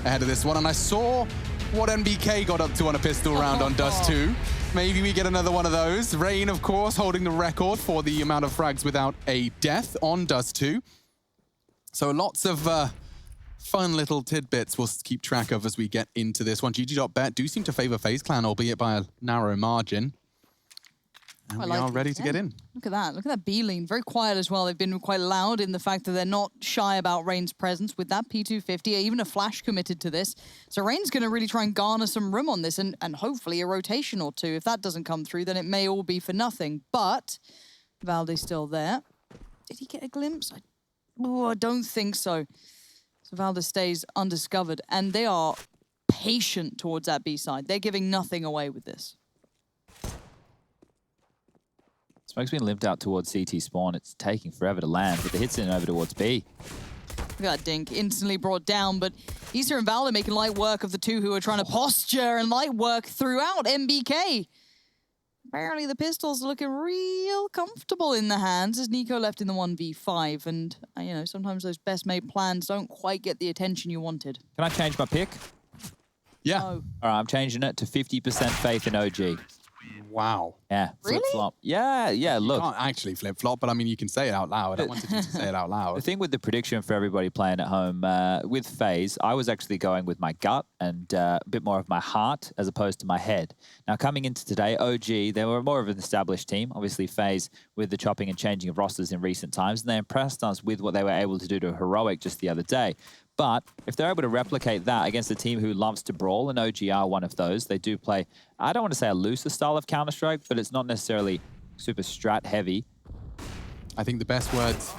ahead of this one. And I saw what NBK got up to on a pistol round on Dust2. Maybe we get another one of those. Rain, of course, holding the record for the amount of frags without a death on Dust2. So lots of fun little tidbits we'll keep track of as we get into this one. GG.bet do seem to favor FaZe Clan, albeit by a narrow margin. And we are ready to get in. Look at that. Look at that B lean. Very quiet as well. They've been quite loud in the fact that they're not shy about Rain's presence with that P250, even a flash committed to this. So Rain's going to really try and garner some room on this and hopefully a rotation or two. If that doesn't come through, then it may all be for nothing. But Valde's still there. Did he get a glimpse? I don't think so. So Valde stays undiscovered, and they are patient towards that B side. They're giving nothing away with this. Smoke's been limped out towards CT spawn. It's taking forever to land, but the hit's in over towards B. Look at that dink, instantly brought down, but Issa and Valde making light work of the two who are trying to posture and light work throughout NBK. Apparently the pistols are looking real comfortable in the hands as Nico left in the 1v5, and you know, sometimes those best made plans don't quite get the attention you wanted. Can I change my pick? Yeah. Oh. All right, I'm changing it to 50% faith in OG. Wow. Yeah, flip-flop. Yeah, look. You can't actually flip-flop, but I mean, you can say it out loud. I wanted you to say it out loud. The thing with the prediction for everybody playing at home, with FaZe, I was actually going with my gut and a bit more of my heart as opposed to my head. Now, coming into today, OG, they were more of an established team. Obviously, FaZe with the chopping and changing of rosters in recent times, and they impressed us with what they were able to do to Heroic just the other day. But if they're able to replicate that against a team who loves to brawl, and OG are one of those, they do play, I don't want to say a looser style of Counter-Strike, but it's not necessarily super strat heavy. I think the best words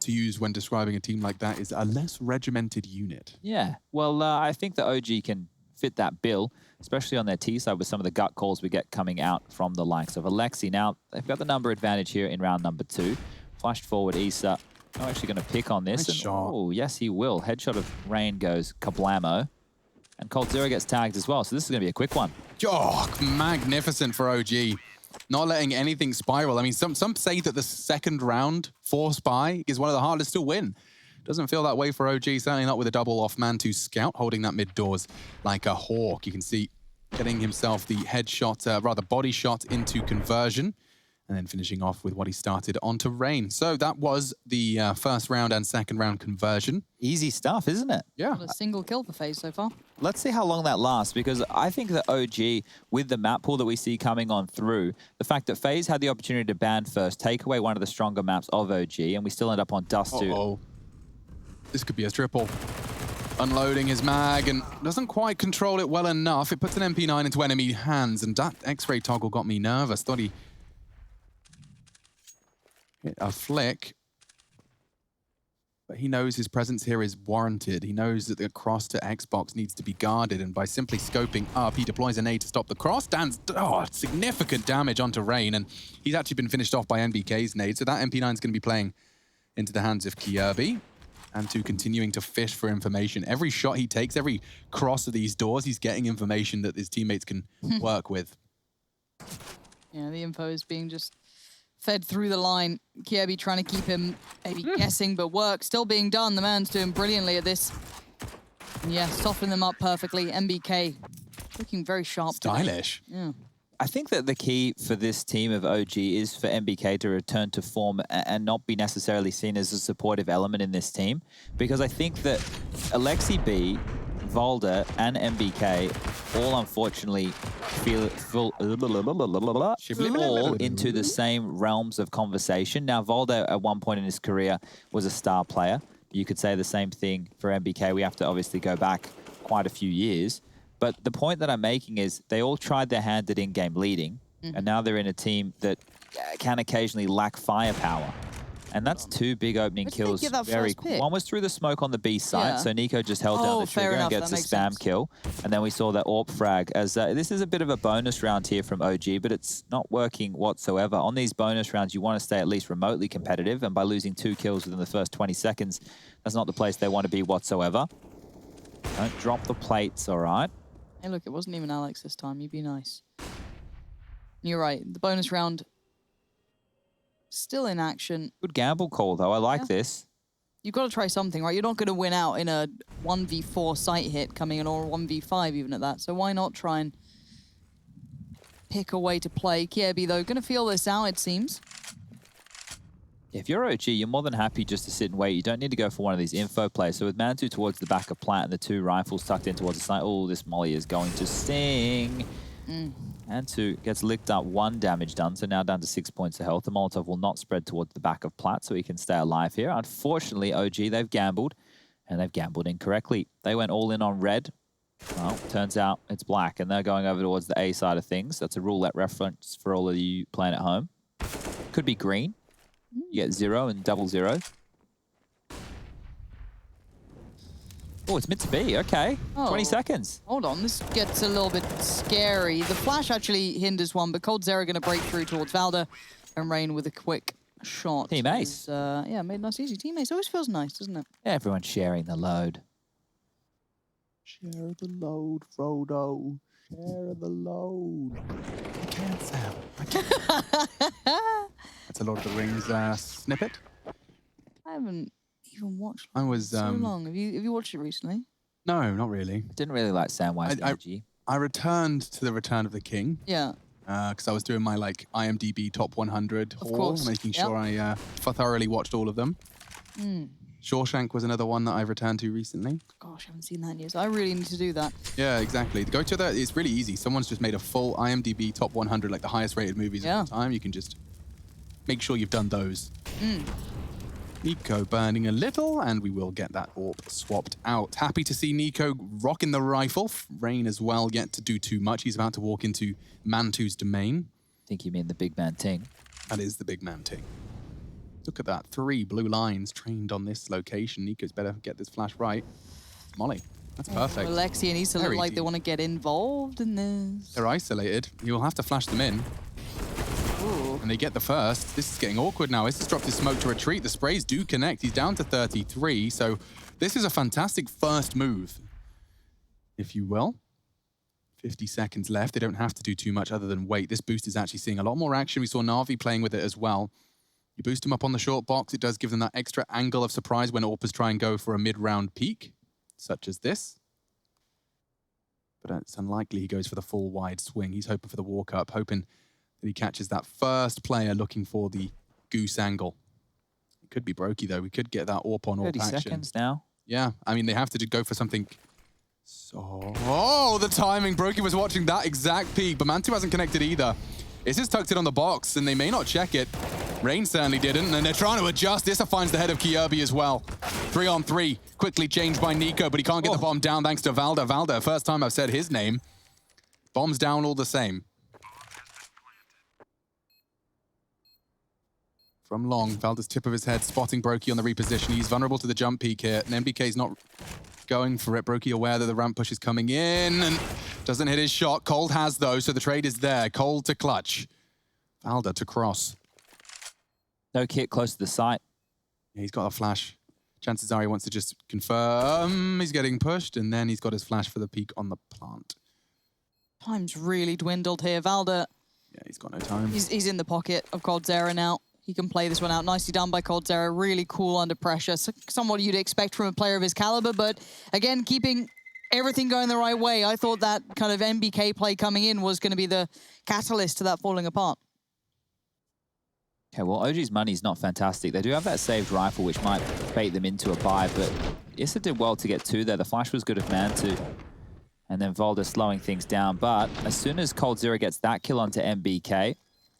to use when describing a team like that is a less regimented unit. Yeah, well, I think that OG can fit that bill, especially on their T side with some of the gut calls we get coming out from the likes of Alexi. Now, they've got the number advantage here in round number 2. Flashed forward Issa. I'm actually going to pick on this. Nice shot. Oh, yes, he will. Headshot of Rain goes kablamo. And Cold Zero gets tagged as well, so this is going to be a quick one. Oh, magnificent for OG. Not letting anything spiral. I mean, some say that the second round for Spy is one of the hardest to win. Doesn't feel that way for OG, certainly not with a double off man to scout, holding that mid doors like a hawk. You can see getting himself the headshot, rather body shot into conversion. And then finishing off with what he started onto Rain. So that was the first round and second round conversion. Easy stuff, isn't it? Yeah. Not a single kill for FaZe so far. Let's see how long that lasts, because I think that OG, with the map pool that we see coming on through, the fact that FaZe had the opportunity to ban first, take away one of the stronger maps of OG, and we still end up on Dust2. Uh-oh. This could be a triple. Unloading his mag and doesn't quite control it well enough. It puts an MP9 into enemy hands, and that X-ray toggle got me nervous. Thought he hit a flick, but he knows his presence here is warranted. He knows that the cross to Xbox needs to be guarded, and by simply scoping up, he deploys an A to stop the cross. Dan's significant damage onto Rain, and he's actually been finished off by NBK's nade, so that MP9 is going to be playing into the hands of Kirby, and to continuing to fish for information. Every shot he takes, every cross of these doors, he's getting information that his teammates can work with. Yeah, the info is being just fed through the line. Kirby trying to keep him maybe guessing, but work still being done. The man's doing brilliantly at this. And yeah, softening them up perfectly. NBK looking very sharp. Stylish. Today. Yeah. I think that the key for this team of OG is for NBK to return to form and not be necessarily seen as a supportive element in this team. Because I think that Alexi B, Valde, and NBK all unfortunately fall into the same realms of conversation. Now, Valde at one point in his career was a star player. You could say the same thing for NBK. We have to obviously go back quite a few years. But the point that I'm making is they all tried their hand at in-game leading, and now they're in a team that can occasionally lack firepower. And that's two big opening kills. Very quick. One was through the smoke on the B site, so Nico just held down the trigger and gets a spam kill. And then we saw that AWP frag. As this is a bit of a bonus round here from OG, but it's not working whatsoever. On these bonus rounds, you want to stay at least remotely competitive, and by losing 2 kills within the first 20 seconds, that's not the place they want to be whatsoever. Don't drop the plates, all right? Hey, look, it wasn't even Alex this time. You'd be nice. You're right. The bonus round still in action. Good gamble call, though. I like this. you've got to try something, right? You're not going to win out in a 1v4 site hit coming in, or a 1v5 even at that. So why not try and pick a way to play? Kiebi, though, going to feel this out, it seems. If you're OG, you're more than happy just to sit and wait. You don't need to go for one of these info plays. So with Mantu towards the back of Plat and the 2 rifles tucked in towards the side, oh, this molly is going to sting. Mantu gets licked up, 1 damage done, so now down to 6 points of health. The Molotov will not spread towards the back of Plat, so he can stay alive here. Unfortunately, OG, they've gambled, and they've gambled incorrectly. They went all in on red. Well, turns out it's black, and they're going over towards the A side of things. That's a roulette reference for all of you playing at home. Could be green. You get 0 and 00. Oh, it's meant to be. Okay. Oh. 20 seconds. Hold on, this gets a little bit scary. The flash actually hinders one, but coldzera going to break through towards Valda, and Rain with a quick shot. Team ace. Yeah, made nice easy. Team ace always feels nice, doesn't it? Everyone's sharing the load. Share the load, Frodo. Share the load. I can't, Sam. I can't. That's a Lord of the Rings snippet. I haven't even watched I was so long. Have you watched it recently? No, not really. Didn't really like Samwise Gamgee. I returned to the Return of the King. Yeah. Because I was doing my like IMDb top 100 Of haul, course. making Yep. sure I thoroughly watched all of them. Shawshank was another one that I've returned to recently. Gosh, I haven't seen that in years. I really need to do that. Yeah, exactly. Go to that. It's really easy. Someone's just made a full IMDb top 100, like the highest rated movies of all time. You can just make sure you've done those. Nico burning a little, and we will get that AWP swapped out. Happy to see Nico rocking the rifle. Rain as well, yet to do too much. He's about to walk into Mantu's domain. I think you mean the big man ting. That is the big man ting. Look at that. 3 blue lines trained on this location. Nico's better get this flash right. Molly. That's perfect. Alexia needs to look Very like they deep. want to get involved in this. They're isolated. You'll have to flash them in. Ooh. And they get the first. This is getting awkward now. This has dropped his smoke to retreat. The sprays do connect. He's down to 33. So this is a fantastic first move, if you will. 50 seconds left. They don't have to do too much other than wait. This boost is actually seeing a lot more action. We saw Na'Vi playing with it as well. You boost him up on the short box. It does give them that extra angle of surprise when AWPers try and go for a mid-round peak, such as this. But it's unlikely he goes for the full wide swing. He's hoping for the walk up, hoping that he catches that first player looking for the goose angle. It could be Brokey, though. We could get that AWP on AWP 30 action. seconds now. Yeah, I mean, they have to go for something. So, oh, the timing. Brokey was watching that exact peak, but Mantu hasn't connected either. It's just tucked it on the box, and they may not check it. Rain certainly didn't, and they're trying to adjust. This finds the head of Kierby as well. 3 on 3, quickly changed by Nico, but he can't get the bomb down thanks to Valda. Valda, first time I've said his name. Bomb's down all the same. From long, Valda's tip of his head, spotting Brokey on the reposition. He's vulnerable to the jump peak here, and MBK's not going for it. Brokey aware that the ramp push is coming in, and doesn't hit his shot. Cold has, though, so the trade is there. Cold to clutch. Valda to cross. No kit close to the site. Yeah, he's got a flash. Chances are he wants to just confirm he's getting pushed, and then he's got his flash for the peak on the plant. Time's really dwindled here. Valda, Yeah, he's got no time. he's in the pocket of coldzera now. He can play this one out. Nicely done by coldzera. Really cool under pressure. So, somewhat you'd expect from a player of his caliber, but again, keeping everything going the right way. I thought that kind of MBK play coming in was going to be the catalyst to that falling apart. Okay, well, OG's money's not fantastic. They do have that saved rifle, which might bait them into a buy, but Issa did well to get 2 there. The flash was good of Mantu. And then Volda slowing things down. But as soon as coldzera gets that kill onto MBK,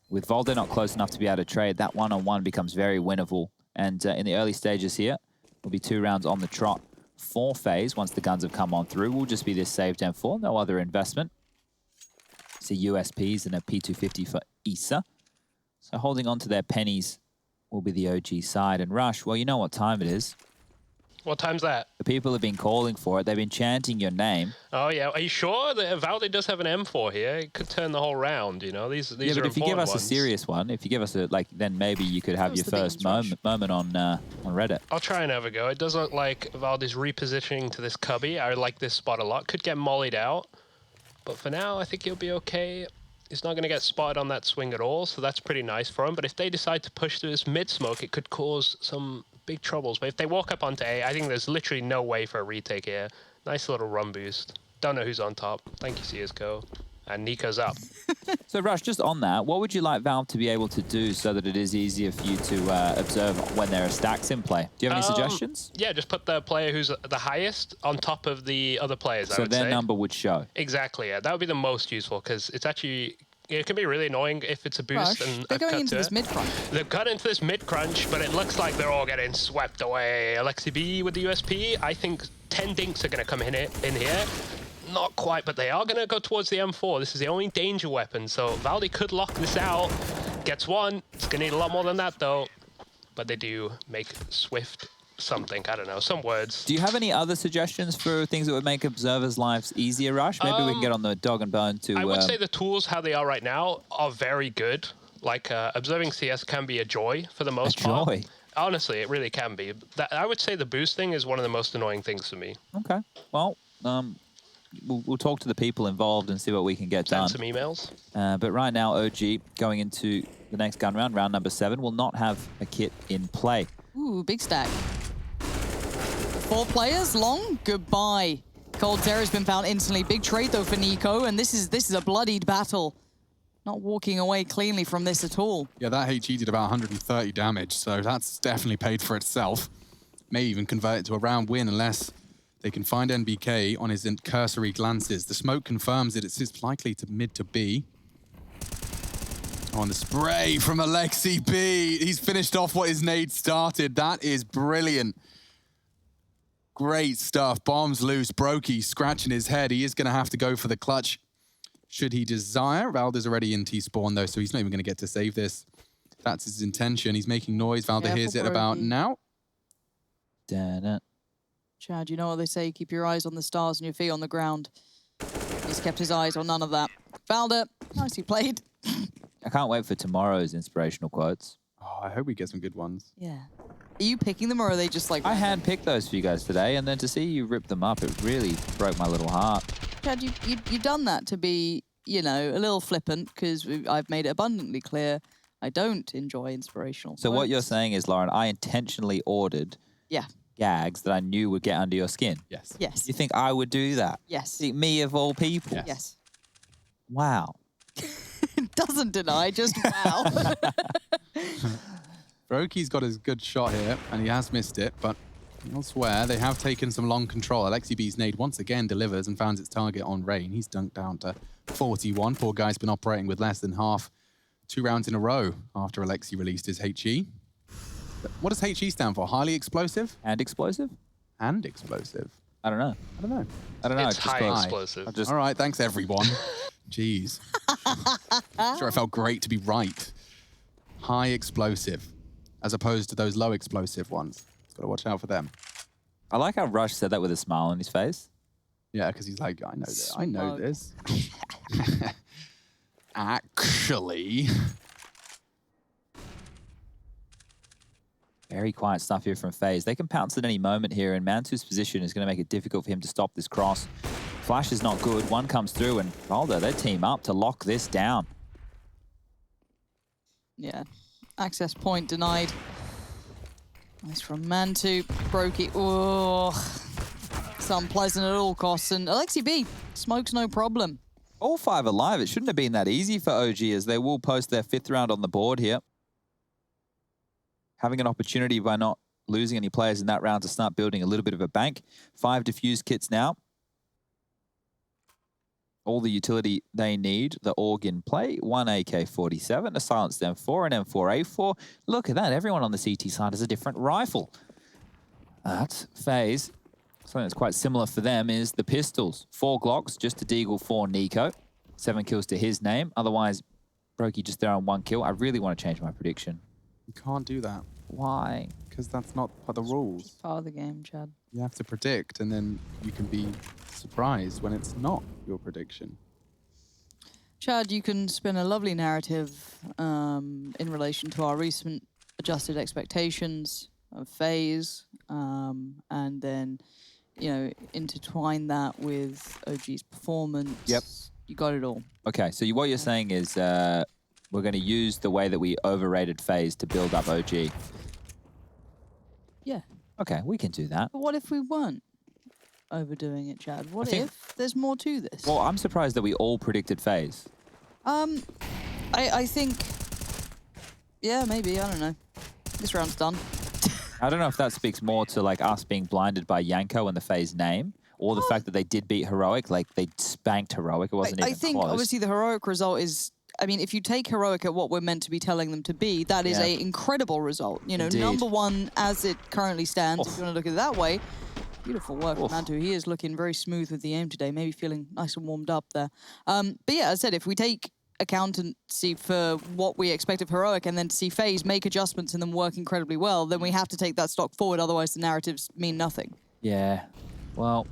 with Volda not close enough to be able to trade, that one-on-one becomes very winnable. And in the early stages here, will be 2 rounds on the trot for FaZe. Once the guns have come on through, will just be this saved M4, no other investment. It's a USPs and a P250 for Issa. So holding on to their pennies will be the OG side. And Rush, well, you know what time it is. What time's that? The people have been calling for it. They've been chanting your name. Oh, yeah. Are you sure that Valde does have an M4 here? It could turn the whole round, you know? These Yeah, are but if you give us important a serious one, if you give us a, like, then maybe you could have That was your the first beans, Rush. moment on Reddit. I'll try and have a go. It does look like Valde's repositioning to this cubby. I like this spot a lot. Could get mollied out. But for now, I think he'll be okay. He's not going to get spotted on that swing at all, so that's pretty nice for him. But if they decide to push through this mid-smoke, it could cause some big troubles. But if they walk up onto A, I think there's literally no way for a retake here. Nice little run boost. Don't know who's on top. Thank you, CSGO. And Nico's up. So, Rush, just on that, what would you like Valve to be able to do so that it is easier for you to observe when there are stacks in play? Do you have any suggestions? Yeah, just put the player who's the highest on top of the other players, I would say. So their number would show. Exactly, yeah. That would be the most useful, because it's actually... It can be really annoying if it's a boost Rush, and they're a cut going into to this it. mid-crunch. They've got into this mid-crunch, but it looks like they're all getting swept away. Alexi B with the USP. I think 10 dinks are going to come in here. Not quite, but they are going to go towards the M4. This is the only danger weapon, so Valdi could lock this out. Gets one. It's going to need a lot more than that, though. But they do make Swift something. I don't know, some words. Do you have any other suggestions for things that would make observers' lives easier, Rush? Maybe we can get on the dog and bone to... I would say the tools, how they are right now, are very good. Like, observing CS can be a joy for the most part. joy? Honestly, it really can be. I would say the boost thing is one of the most annoying things for me. Okay. Well, we'll talk to the people involved and see what we can get done. Send some emails. But right now, OG, going into the next gun round, round number 7, will not have a kit in play. Ooh, big stack. 4 players, long, goodbye. Cold Terror's been found instantly. Big trade, though, for Nico, and this is a bloodied battle. Not walking away cleanly from this at all. Yeah, that HE did about 130 damage, so that's definitely paid for itself. May even convert it to a round win unless they can find NBK on his cursory glances. The smoke confirms that it's likely to mid to B. Oh, and the spray from Alexi B. He's finished off what his nade started. That is brilliant. Great stuff. Bombs loose. Brokey scratching his head. He is going to have to go for the clutch should he desire. Valda's already in T-spawn, though, so he's not even going to get to save this. That's his intention. He's making noise. Valda hears it about now. Chad, you know what they say? Keep your eyes on the stars and your feet on the ground. He's kept his eyes on none of that. Valda, nicely played. I can't wait for tomorrow's inspirational quotes. Oh, I hope we get some good ones. Yeah. Are you picking them, or are they just like... I handpicked those for you guys today, and then to see you rip them up, it really broke my little heart. Chad, you've done that to be, you know, a little flippant, because I've made it abundantly clear I don't enjoy inspirational So quotes. what you're saying is, Lauren, I intentionally ordered gags that I knew would get under your skin. Yes. Yes. You think I would do that? Yes. Me of all people? Yes. Yes. Wow. Doesn't deny, just wow. Brokey's got his good shot here, and he has missed it, but elsewhere, they have taken some long control. Alexi B's nade once again delivers and finds its target on Rain. He's dunked down to 41. Poor guy's been operating with less than half 2 rounds in a row after Alexi released his HE. What does HE stand for? Highly explosive? And explosive? And explosive. I don't know. I don't know. I don't know. It's high got- explosive. I just All right, thanks everyone. Jeez. Sure, it felt great to be right. High explosive, as opposed to those low explosive ones. Got to watch out for them. I like how Rush said that with a smile on his face. Yeah, because he's like, I know this. I know Smug. this. Actually. Very quiet stuff here from FaZe. They can pounce at any moment here, and Mantu's position is going to make it difficult for him to stop this cross. Flash is not good. One comes through, and Valda, they team up to lock this down. Yeah. Access point denied. Nice from Mantu. Brokey. Oh. It's unpleasant at all costs. And Alexi B, smoke's no problem. All 5 alive. It shouldn't have been that easy for OG, as they will post their 5th round on the board here. Having an opportunity by not losing any players in that round to start building a little bit of a bank. 5 defuse kits now. All the utility they need, the AUG in play, 1 AK-47, a silenced M4, an M4A4. Look at that, everyone on the CT side has a different rifle. That's FaZe. Something that's quite similar for them is the pistols. 4 Glocks, just a Deagle for Nico. 7 kills to his name. Otherwise, Brokey just there on 1 kill. I really want to change my prediction. You can't do that. Why? Because that's not part of the rules. Part of the game, Chad. You have to predict, and then you can be surprised when it's not your prediction. Chad, you can spin a lovely narrative in relation to our recent adjusted expectations of FaZe, and then, you know, intertwine that with OG's performance. Yep. You got it all. Okay, so what you're saying is we're going to use the way that we overrated FaZe to build up OG. Yeah. Okay, we can do that. But what if we weren't overdoing it, Chad? What think- if there's more to this? Well, I'm surprised that we all predicted FaZe. I think, yeah, maybe, I don't know. This round's done. I don't know if that speaks more to like us being blinded by Yanko and the FaZe name, or the fact that they did beat Heroic, like they spanked Heroic. It wasn't even I think close. obviously the Heroic result is, I mean, if you take Heroic at what we're meant to be telling them to be, that is Yeah. a incredible result. You know, Indeed. #1 as it currently stands, if you want to look at it that way. Beautiful work from Oof. Mantu. He is looking very smooth with the aim today, maybe feeling nice and warmed up there. But yeah, as I said, if we take accountancy for what we expect of Heroic and then to see FaZe make adjustments and then work incredibly well, then we have to take that stock forward, otherwise the narratives mean nothing. Yeah. Well,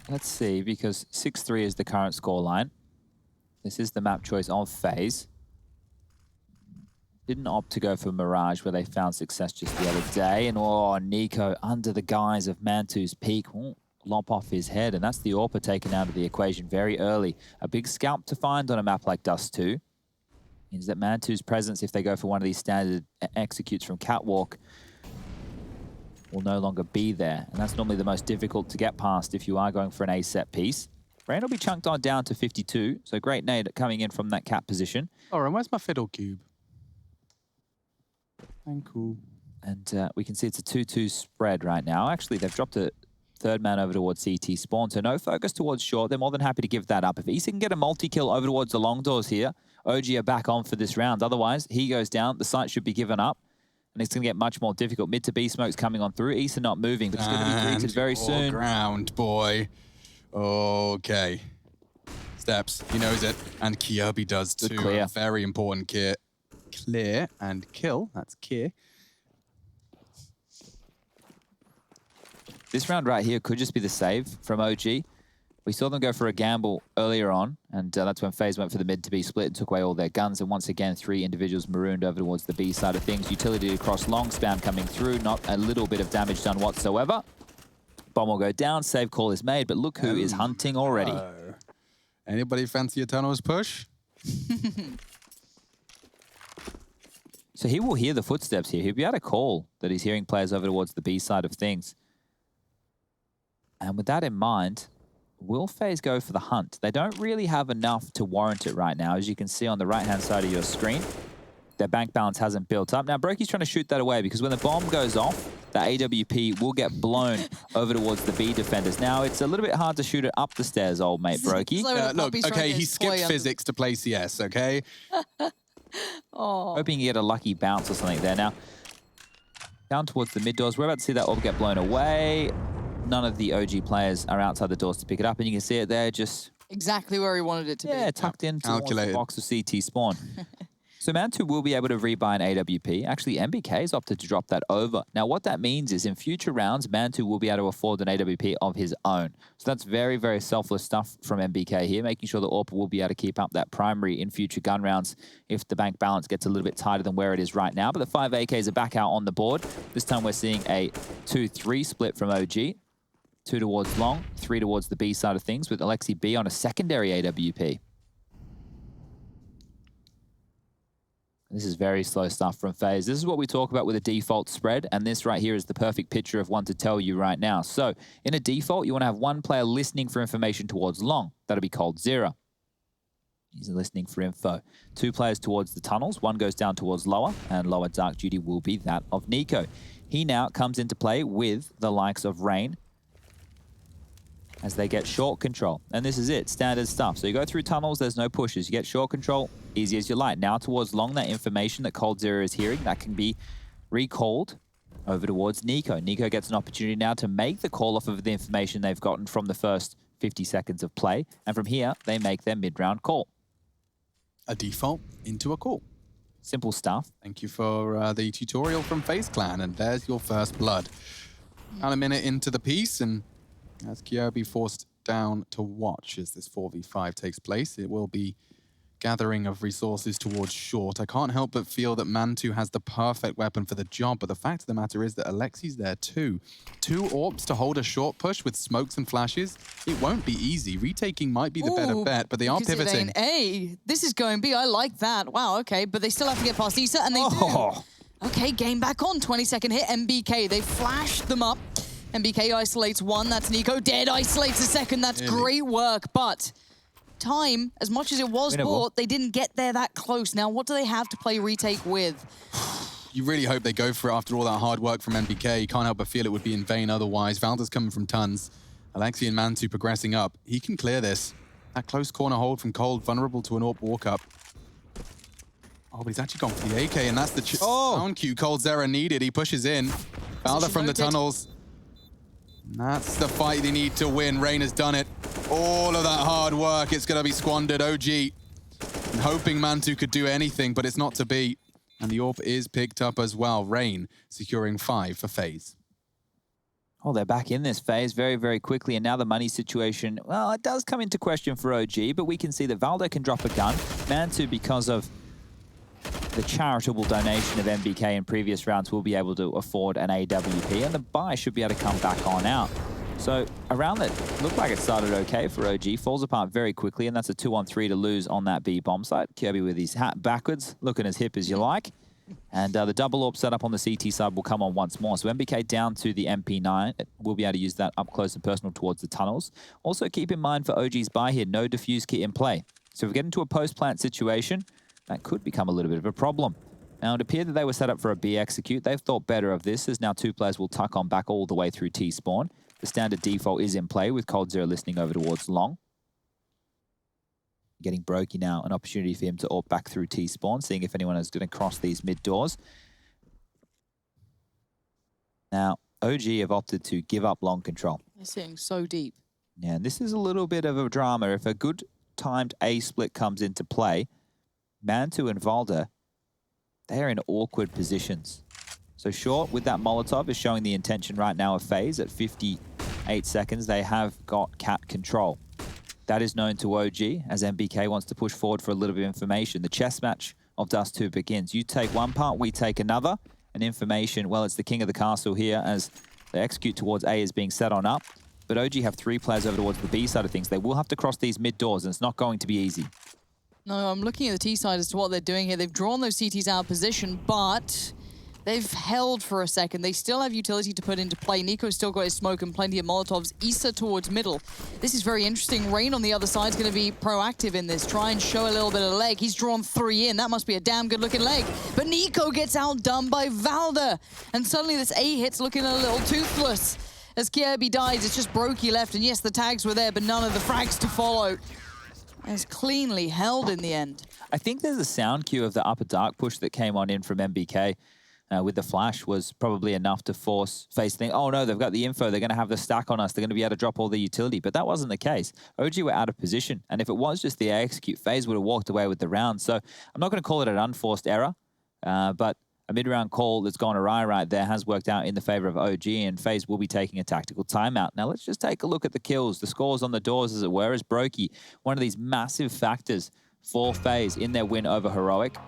let's see, because 6-3 is the current scoreline. This is the map choice of FaZe. Didn't opt to go for Mirage, where they found success just the other day. And oh, Nico, under the guise of Mantu's peak, lop off his head. And that's the AWPer taken out of the equation very early. A big scalp to find on a map like Dust2. Means that Mantu's presence, if they go for one of these standard executes from Catwalk, will no longer be there. And that's normally the most difficult to get past if you are going for an A set piece. Rain will be chunked on down to 52. So great nade coming in from that cap position. Oh, and where's my fiddle cube? Thank you. And we can see it's a 2-2 spread right now. Actually, they've dropped a third man over towards CT spawn, so no focus towards short. They're more than happy to give that up. If Issa can get a multi-kill over towards the long doors here, OG are back on for this round. Otherwise, he goes down. The site should be given up. And it's going to get much more difficult. Mid to B smoke's coming on through. Issa not moving, but it's going to be greeted very soon. Ground, boy. Okay. Steps, he knows it. And Kirby does Good too. clear. A very important clear and kill. That's Kier. This round right here could just be the save from OG. We saw them go for a gamble earlier on, and that's when FaZe went for the mid to B split and took away all their guns. And once again, 3 individuals marooned over towards the B side of things. Utility across long, spam coming through, not a little bit of damage done whatsoever. Bomb will go down, save call is made, but look who is hunting already. Anybody fancy a tunnels push? So he will hear the footsteps here. He'll be able to call that he's hearing players over towards the B side of things. And with that in mind, will FaZe go for the hunt? They don't really have enough to warrant it right now. As you can see on the right-hand side of your screen, their bank balance hasn't built up. Now, Brokey's trying to shoot that away because when the bomb goes off, the AWP will get blown over towards the B defenders. Now, it's a little bit hard to shoot it up the stairs, old mate Brokey. Look, okay, he skipped physics to play CS, okay? Oh. Hoping you get a lucky bounce or something there. Now, down towards the mid doors. We're about to see that orb get blown away. None of the OG players are outside the doors to pick it up, and you can see it there just... Exactly where he wanted it to be. Yeah, tucked in towards the box of CT spawn. So Mantu will be able to rebuy an AWP. Actually, MBK has opted to drop that over. Now, what that means is in future rounds, Mantu will be able to afford an AWP of his own. So that's very, very selfless stuff from MBK here, making sure that AWP will be able to keep up that primary in future gun rounds if the bank balance gets a little bit tighter than where it is right now. But the 5 AKs are back out on the board. This time we're seeing a 2-3 split from OG. 2 towards long, 3 towards the B side of things, with Alexi B on a secondary AWP. This is very slow stuff from FaZe. This is what we talk about with a default spread, and this right here is the perfect picture of one to tell you right now. So, in a default, you want to have one player listening for information towards long. That'll be called 0. He's listening for info. 2 players towards the tunnels. 1 goes down towards lower, and lower dark duty will be that of Nico. He now comes into play with the likes of Rain, as they get short control. And this is it, standard stuff. So you go through tunnels, there's no pushes. You get short control, easy as you like. Now towards long, that information that Cold Zero is hearing, that can be recalled over towards Nico. Nico gets an opportunity now to make the call off of the information they've gotten from the first 50 seconds of play. And from here, they make their mid-round call. A default into a call. Simple stuff. Thank you for the tutorial from FaZe Clan, and there's your first blood. About a minute into the piece, and as Kirby forced down to watch as this 4v5 takes place, it will be gathering of resources towards short. I can't help but feel that Mantu has the perfect weapon for the job, but the fact of the matter is that Alexi's there too. 2 AWPs to hold a short push with smokes and flashes. It won't be easy. Retaking might be the better bet, but they are pivoting. A, this is going B. I like that. Wow, okay, but they still have to get past Issa, and they do. Okay, game back on. 20-second hit. MBK, they flashed them up. MBK isolates one. That's Nico. Dead isolates a second. That's great work. But time, as much as it was bought, they didn't get there that close. Now, what do they have to play retake with? You really hope they go for it after all that hard work from MBK. You can't help but feel it would be in vain otherwise. Valda's coming from tons. Alexi and Mantu progressing up. He can clear this. That close corner hold from Cold, vulnerable to an AWP walk-up. Oh, but he's actually gone for the AK, and that's the down cue coldzera needed. He pushes in. Valda from the tunnels. And that's the fight they need to win. Rain has done it. All of that hard work, it's going to be squandered. OG hoping Mantu could do anything, but it's not to be. And the AWP is picked up as well. Rain securing 5 for FaZe. Oh, they're back in this phase very, very quickly. And now the money situation, well, it does come into question for OG, but we can see that Valda can drop a gun. Mantu, because of the charitable donation of MBK in previous rounds, will be able to afford an AWP, and the buy should be able to come back on out. So a round that looked like it started okay for OG falls apart very quickly, and that's a 2-on-3 to lose on that B bomb site. Kirby with his hat backwards, looking as hip as you like. And the double AWP setup on the CT side will come on once more. So MBK down to the MP9. We'll be able to use that up close and personal towards the tunnels. Also keep in mind for OG's buy here, no defuse kit in play. So if we get into a post-plant situation, that could become a little bit of a problem. Now, it appeared that they were set up for a B execute. They've thought better of this, as now 2 players will tuck on back all the way through T-spawn. The standard default is in play with coldzera listening over towards long. Getting Brokey now, an opportunity for him to AWP back through T-spawn, seeing if anyone is going to cross these mid doors. Now, OG have opted to give up long control. They're sitting so deep. Yeah, and this is a little bit of a drama. If a good timed A split comes into play, Mantu and Valda, they are in awkward positions. So Short with that Molotov is showing the intention right now of FaZe. At 58 seconds, they have got cat control. That is known to OG, as MBK wants to push forward for a little bit of information. The chess match of Dust2 begins. You take one part, we take another. And information, well, it's the king of the castle here as they execute towards A is being set on up. But OG have 3 players over towards the B side of things. They will have to cross these mid doors, and it's not going to be easy. No, I'm looking at the T side as to what they're doing here. They've drawn those CTs out of position, but they've held for a second. They still have utility to put into play. Nico's still got his smoke and plenty of Molotovs. Issa towards middle. This is very interesting. Rain on the other side is going to be proactive in this. Try and show a little bit of leg. He's drawn 3 in. That must be a damn good looking leg. But Nico gets outdone by Valda. And suddenly this A hit's looking a little toothless. As Kirby dies, it's just Brokey left. And yes, the tags were there, but none of the frags to follow. It's cleanly held in the end. I think there's a sound cue of the upper dark push that came on in from MBK with the flash was probably enough to force FaZe to think, oh no, they've got the info, they're going to have the stack on us, they're going to be able to drop all the utility. But that wasn't the case. OG were out of position. And if it was just the execute, FaZe would have walked away with the round. So I'm not going to call it an unforced error, but a mid-round call that's gone awry right there has worked out in the favor of OG, and FaZe will be taking a tactical timeout. Now let's just take a look at the kills, the scores on the doors as it were, as Brokey, one of these massive factors for FaZe in their win over Heroic.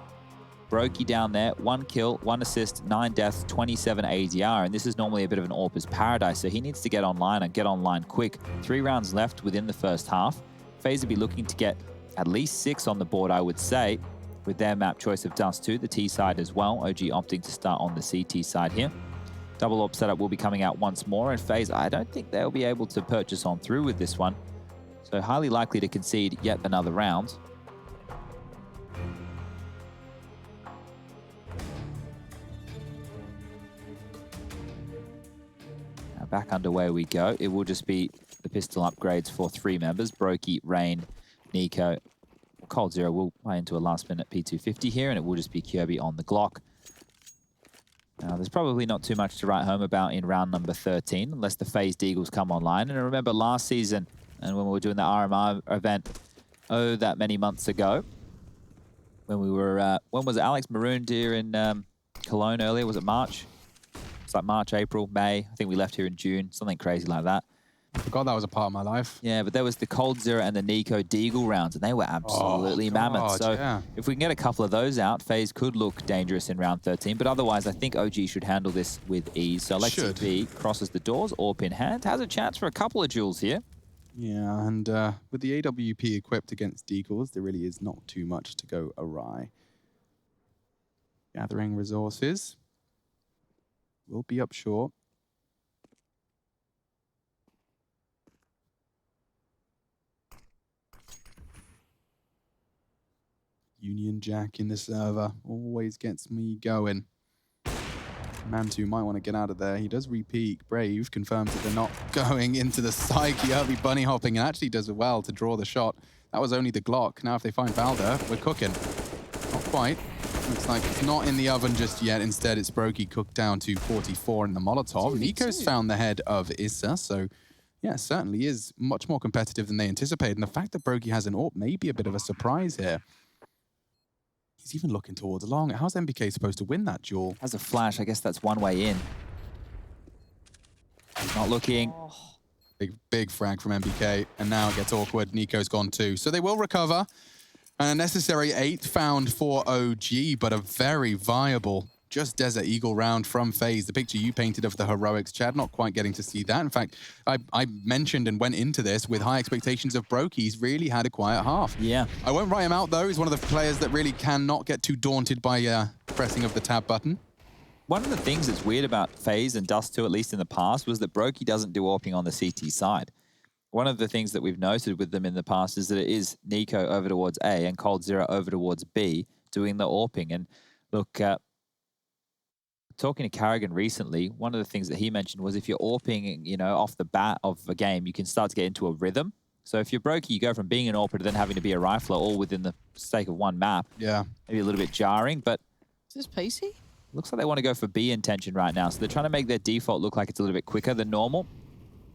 Brokey down there, 1 kill, 1 assist, 9 deaths, 27 ADR, and this is normally a bit of an AWPer's paradise, so he needs to get online and get online quick. 3 rounds left within the first half. FaZe will be looking to get at least 6 on the board, I would say, with their map choice of Dust2, the T side as well. OG opting to start on the CT side here. Double AWP setup will be coming out once more, and FaZe, I don't think they'll be able to purchase on through with this one. So highly likely to concede yet another round. Now back underway we go. It will just be the pistol upgrades for 3 members, Brokey, Rain, Nico. coldzera will play into a last-minute P250 here, and it will just be Kirby on the Glock. Now, there's probably not too much to write home about in round number 13, unless the FaZe Deagles come online. And I remember last season, and when we were doing the RMR event, oh, that many months ago, when we were, when was it? Alex marooned here in Cologne earlier? Was it March? It's like March, April, May. I think we left here in June, something crazy like that. I forgot that was a part of my life. Yeah, but there was the coldzera and the Nico Deagle rounds, and they were absolutely mammoth. So yeah. If we can get a couple of those out, FaZe could look dangerous in round 13. But otherwise, I think OG should handle this with ease. So Alexi B crosses the doors, AWP in hand, has a chance for a couple of duels here. Yeah, and with the AWP equipped against Deagles, there really is not too much to go awry. Gathering resources. will be up short. Union Jack in the server always gets me going. Mantu might want to get out of there. He does re-peek. Brave confirms that they're not going into the psyche. Early bunny hopping and actually does well to draw the shot. That was only the Glock. Now if they find Valder, we're cooking. Not quite. Looks like it's not in the oven just yet. Instead, it's Brokey cooked down to 44 in the Molotov. Nico's found the head of Issa, so yeah, certainly is much more competitive than they anticipated. And the fact that Brokey has an AWP may be a bit of a surprise here. He's even looking towards long. How's MBK supposed to win that duel? Has a flash, I guess that's one way in. He's not looking. Oh. Big frag from MBK, and now it gets awkward. Nico's gone too. So they will recover. And a necessary 8 found for OG, but a very viable just Desert Eagle round from FaZe. The picture you painted of the heroics, Chad, not quite getting to see that. In fact, I mentioned and went into this with high expectations of Brokey. He's really had a quiet half. Yeah. I won't write him out, though. He's one of the players that really cannot get too daunted by pressing of the tab button. One of the things that's weird about FaZe and Dust2, at least in the past, was that Brokey doesn't do AWPing on the CT side. One of the things that we've noted with them in the past is that it is Nico over towards A and Cold0 over towards B doing the AWPing. And look, talking to Carrigan recently, one of the things that he mentioned was if you're AWPing, you know, off the bat of a game, you can start to get into a rhythm. So if you're Brokey, you go from being an AWPer to then having to be a rifler all within the sake of one map. Yeah. Maybe a little bit jarring, but... Is this pacey? Looks like they want to go for B intention right now. So they're trying to make their default look like it's a little bit quicker than normal.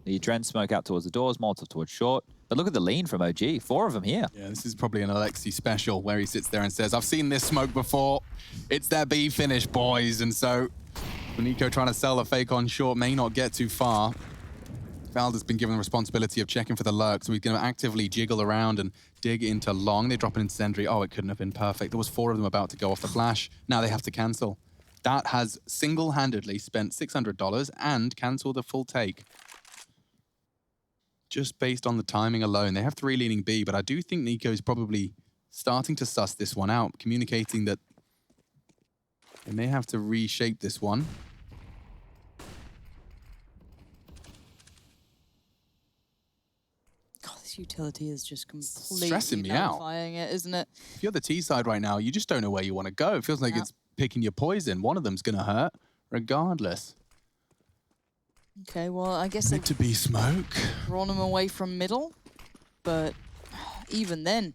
The Adren smoke out towards the doors, Molotov towards short. But look at the lean from OG. 4 of them here. Yeah, this is probably an Alexi special where he sits there and says, I've seen this smoke before. It's their B finish, boys. And so Nico trying to sell a fake on short may not get too far. Valda's been given the responsibility of checking for the lurk, so he's going to actively jiggle around and dig into long. They drop an incendiary. Oh, it couldn't have been perfect. There was 4 of them about to go off the flash. Now they have to cancel. That has single-handedly spent $600 and cancelled a full take. Just based on the timing alone. They have 3 leaning B, but I do think Nico's probably starting to suss this one out, communicating that they may have to reshape this one. God, this utility is just completely stressing me out. nullifying it, isn't it? If you're the T side right now, you just don't know where you want to go. It feels like it's picking your poison. One of them's going to hurt, regardless. Okay, well, I guess Mid to be smoke. drawn him away from middle, but even then.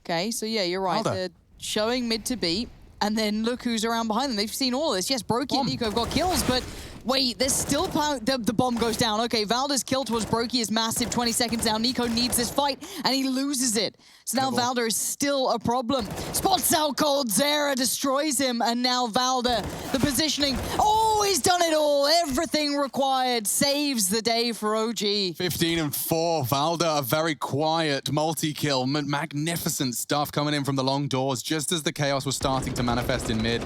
Okay, so yeah, you're right. Valda. They're showing mid to B, and then look who's around behind them. They've seen all of this. Yes, Brokey and Nico have got kills, but wait, there's still the bomb goes down. Okay, Valda's kill towards Brokey is massive. 20 seconds down. Nico needs this fight, and he loses it. So now Valda is still a problem. Spots out Cold0, destroys him, and now Valda, the positioning. Oh, he's done it all. Everything required. Saves the day for OG. 15 and 4. Valda, a very quiet multi-kill. Magnificent stuff coming in from the long doors just as the chaos was starting to manifest in mid.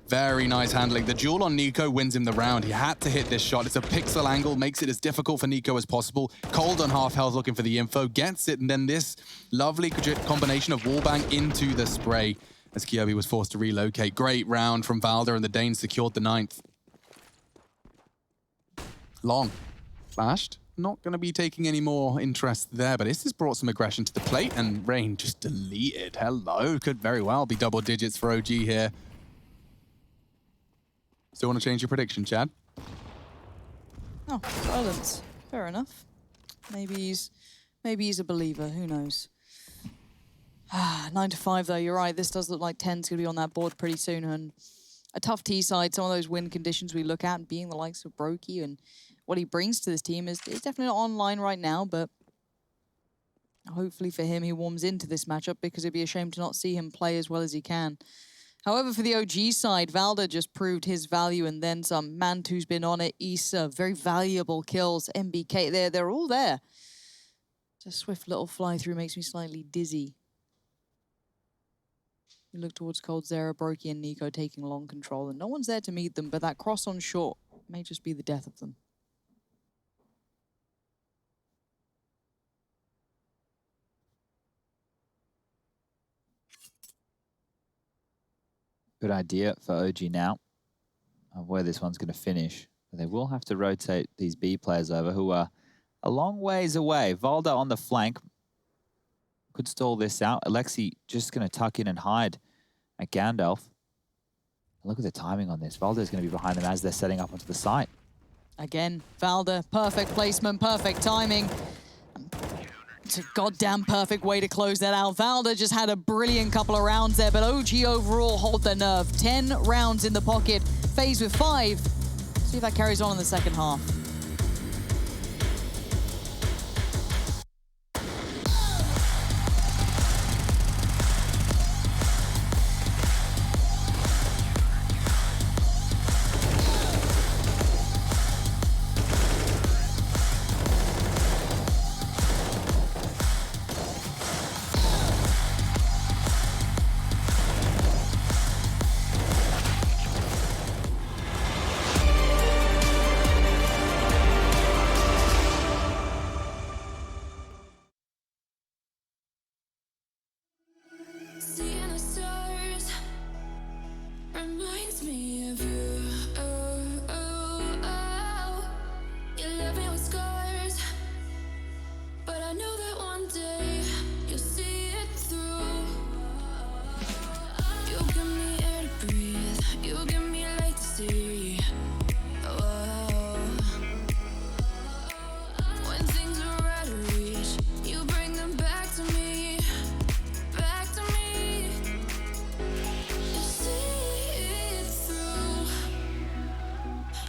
Very nice handling. The duel on Nico wins him the round. He had to hit this shot. It's a pixel angle, makes it as difficult for Nico as possible. Cold on half health looking for the info, gets it, and then this lovely combination of wallbang into the spray as Kyobi was forced to relocate. Great round from Valda, and the Danes secured the 9th. Long. Flashed. Not going to be taking any more interest there, but this has brought some aggression to the plate, and Rain just deleted. Hello. Could very well be double digits for OG here. Still want to change your prediction, Chad? Oh, silence. Fair enough. Maybe he's a believer. Who knows? 9 to 5 though. You're right. This does look like 10's gonna be on that board pretty soon, and a tough T side. Some of those win conditions we look at, and being the likes of Brokey and what he brings to this team is definitely not online right now. But hopefully for him, he warms into this matchup because it'd be a shame to not see him play as well as he can. However, for the OG side, Valda just proved his value and then some. Mantu's been on it. Issa, very valuable kills. MBK, they're all there. Just a swift little fly through makes me slightly dizzy. We look towards Cold0, Brokey and Nico taking long control, and no one's there to meet them, but that cross on short may just be the death of them. Good idea for OG now. of where this one's going to finish. But they will have to rotate these B players over who are a long ways away. Valda on the flank could stall this out. Alexi just going to tuck in and hide at Gandalf. Look at the timing on this. Valda's going to be behind them as they're setting up onto the site. Again, Valda, perfect placement, perfect timing. It's a goddamn perfect way to close that out. Valda just had a brilliant couple of rounds there, but OG overall hold their nerve. 10 rounds in the pocket, FaZe with 5. See if that carries on in the second half. Seeing the stars reminds me of you. You left me with scars, but I know that one day you'll see it through. You give me air to breathe, you give me light to see. When things are out of reach, you bring them back to me. Back to me. You see it through.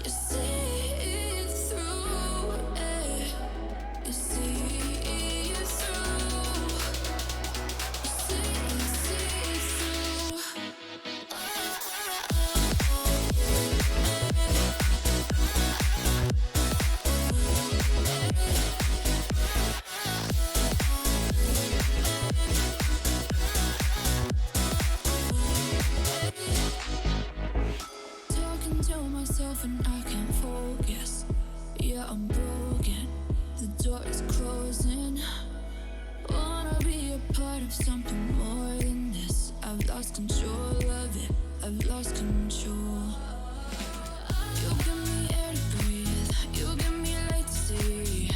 You see it through. You see it through. You see it through. Talking to myself and I can't focus. Yeah, I'm broken. The door is closing. Wanna be a part of something more than this. I've lost control of it. I've lost control. You give me air to breathe. You give me light to see.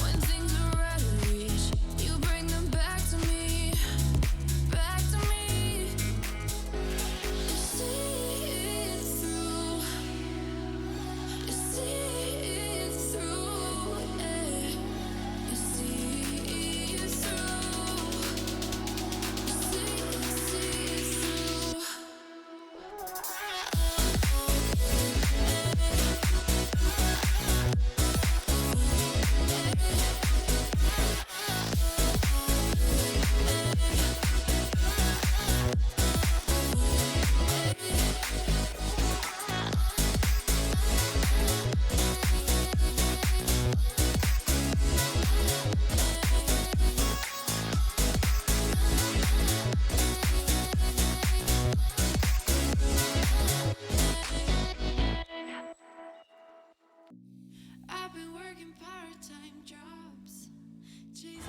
When things are out of reach, you bring them back to me. Back to me. You see it through. You see it through. You see it through. You see it through. I've been working part-time jobs. Chasing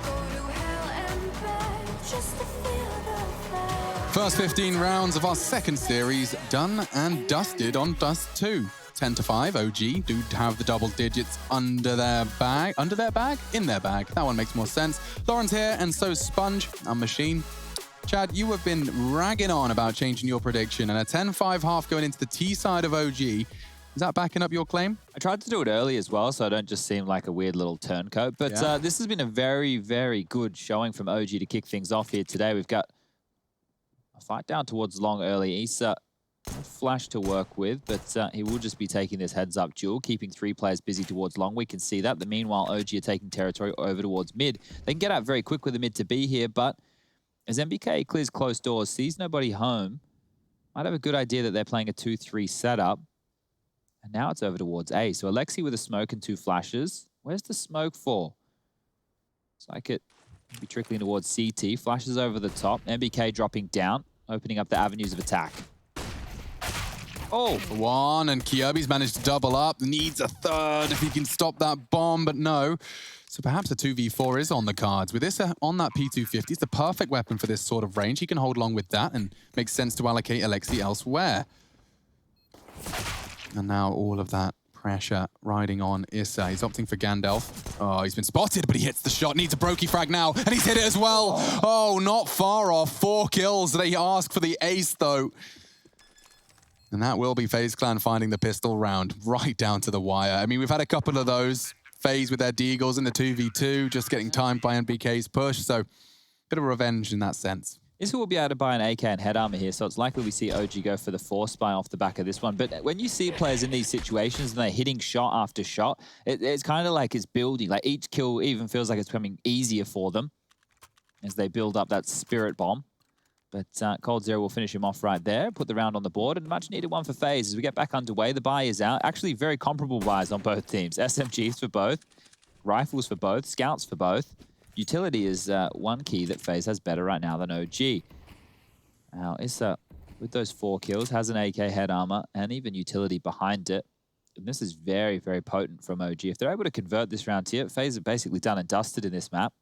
go to hell and back just to feel the fire. First 15 rounds of our second series done and dusted on Dust2. 10-5, OG do have the double digits under their bag. Under their bag? In their bag. That one makes more sense. Lauren's here, and so Sponge and Machine. Chad, you have been ragging on about changing your prediction, and a 10-5 half going into the T side of OG. Is that backing up your claim? I tried to do it early as well, so I don't just seem like a weird little turncoat. But this has been a very, very good showing from OG to kick things off here today. We've got a fight down towards long early. Issa, flash to work with, but he will just be taking this heads-up duel, keeping 3 players busy towards long. We can see that. The meanwhile, OG are taking territory over towards mid. They can get out very quick with the mid to B here, but as MBK clears close doors, sees nobody home, might have a good idea that they're playing a 2-3 setup. And now it's over towards A. So Alexi with a smoke and 2 flashes. Where's the smoke for? It's like it be trickling towards CT. Flashes over the top. MBK dropping down, opening up the avenues of attack. Oh, One, and Kirby's managed to double up. Needs a third if he can stop that bomb, but no. So perhaps a 2v4 is on the cards. With this on that P250, it's the perfect weapon for this sort of range. He can hold long with that and makes sense to allocate Alexi elsewhere. And now all of that pressure riding on Issa. He's opting for Gandalf. Oh, he's been spotted, but he hits the shot. Needs a brokey frag now, and he's hit it as well. Oh, not far off. 4 kills. They ask for the ace, though. And that will be FaZe Clan finding the pistol round right down to the wire. I mean, we've had a couple of those. FaZe with their Deagles in the 2v2, just getting timed by NBK's push. So, bit of revenge in that sense. Issa will be able to buy an AK and head armor here, so it's likely we see OG go for the force buy off the back of this one. But when you see players in these situations and they're hitting shot after shot, it's kind of like it's building. Like each kill even feels like it's becoming easier for them as they build up that spirit bomb. But Cold Zero will finish him off right there, put the round on the board, and much needed one for FaZe. As we get back underway, the buy is out. Actually, very comparable buys on both teams. SMGs for both, rifles for both, scouts for both. Utility is one key that FaZe has better right now than OG. Now, Issa, with those 4 kills, has an AK head armor and even utility behind it. And this is very, very potent from OG. If they're able to convert this round here, FaZe are basically done and dusted in this map.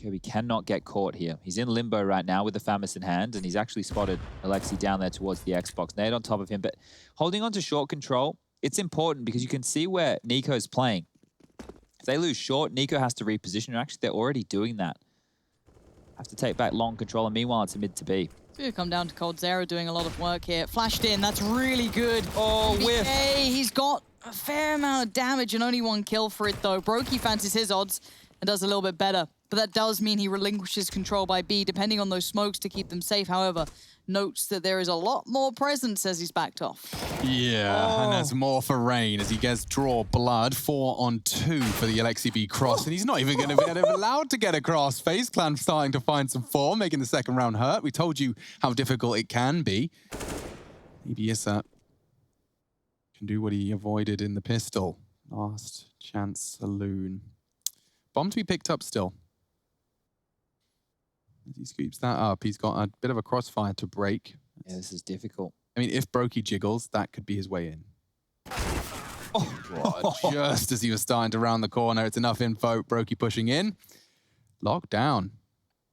Kirby cannot get caught here. He's in limbo right now with the FAMAS in hand, and he's actually spotted Alexi down there towards the Xbox. Nade on top of him, but holding on to short control, it's important because you can see where Nico's playing. If they lose short, Nico has to reposition, and actually they're already doing that. Have to take back long control, and meanwhile it's a mid to B. It's going to come down to Cold Zero doing a lot of work here. Flashed in, that's really good. Oh, whiff. He's got a fair amount of damage and only 1 kill for it though. Brokey fancies his odds and does a little bit better. But that does mean he relinquishes control by B, depending on those smokes to keep them safe. However, notes that there is a lot more presence as he's backed off. Yeah, and there's more for Rain as he gets draw blood. 4 on 2 for the Alexi B cross, and he's not even going to be allowed to get across. FaZe Clan starting to find some form, making the second round hurt. We told you how difficult it can be. Maybe Issa can do what he avoided in the pistol. Last chance saloon. Bomb to be picked up still. As he scoops that up, he's got a bit of a crossfire to break. Yeah, this is difficult. I mean, if Brokey jiggles, that could be his way in. Oh, just as he was starting to round the corner, it's enough info. Brokey pushing in. Locked down.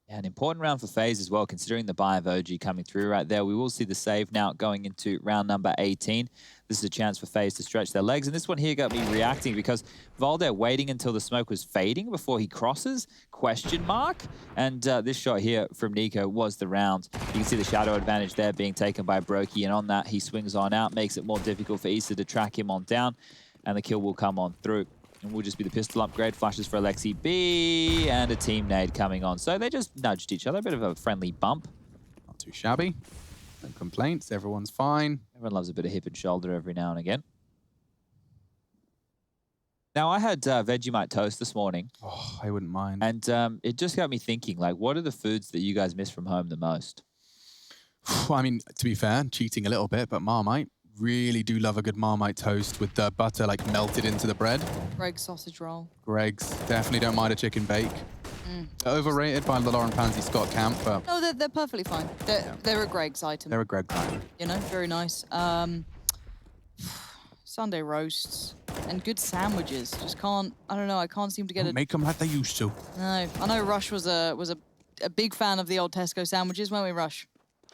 Yeah, an important round for FaZe as well, considering the buy of OG coming through right there. We will see the save now going into round number 18. This is a chance for FaZe to stretch their legs. And this one here got me reacting because Valde waiting until the smoke was fading before he crosses, question mark. And this shot here from Nico was the round. You can see the shadow advantage there being taken by Brokey. And on that, he swings on out, makes it more difficult for Issa to track him on down. And the kill will come on through. And will just be the pistol upgrade, flashes for Alexi B, and a team nade coming on. So they just nudged each other, a bit of a friendly bump. Not too shabby. No complaints, everyone's fine. Everyone loves a bit of hip and shoulder every now and again. Now, I had Vegemite toast this morning. Oh, I wouldn't mind. And it just got me thinking, like, what are the foods that you guys miss from home the most? I mean, to be fair, cheating a little bit, but Marmite. Really do love a good Marmite toast with the butter like melted into the bread. Greg's sausage roll. Greg's. Definitely don't mind a chicken bake. Overrated by the Lauren Pansy Scott camp, but... No, they're perfectly fine. They're a Greg's item. They're a Greg item. You know, very nice. Sunday roasts and good sandwiches. Just can't, I don't know, I can't seem to get it. Make them like they used to. No, I know Rush was a big fan of the old Tesco sandwiches, weren't we, Rush?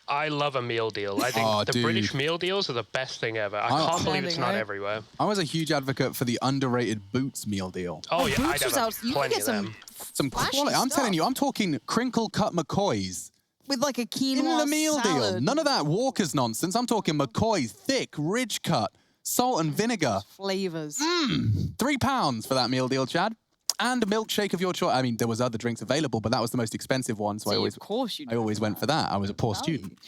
I love a meal deal. I think the British meal deals are the best thing ever. I can't believe it's not everywhere. I was a huge advocate for the underrated Boots meal deal. Oh, yeah, Boots I was have out. You can plenty get of them. Some quality. I'm telling you, I'm talking crinkle cut McCoys. With like a quinoa In the meal salad. deal. None of that Walker's nonsense. I'm talking McCoy's, thick, ridge cut, salt and vinegar. Flavors. £3 for that meal deal, Chad. And a milkshake of your choice. I mean, there was other drinks available, but that was the most expensive one, so of course you I always went for that. I was a poor student.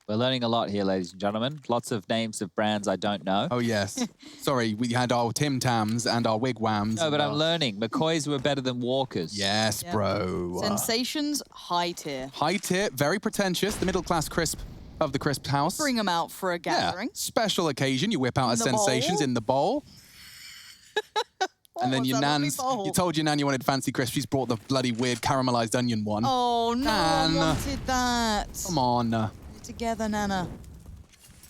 We're learning a lot here, ladies and gentlemen. Lots of names of brands I don't know. Oh, yes. Sorry, we had our Tim Tams and our Wigwams. No, but I'm learning. McCoys were better than Walkers. Yes, bro. Sensations, high tier. High tier, very pretentious. The middle class crisp of the crisp house. Bring them out for a gathering. Special occasion, you whip out a the Sensations bowl. in the bowl. And then What's your that lovely nan's, bowl? you told your nan you wanted fancy crisp. She's brought the bloody weird caramelized onion one. Oh, no one Nan. wanted that. Come on. Get it together, Nana.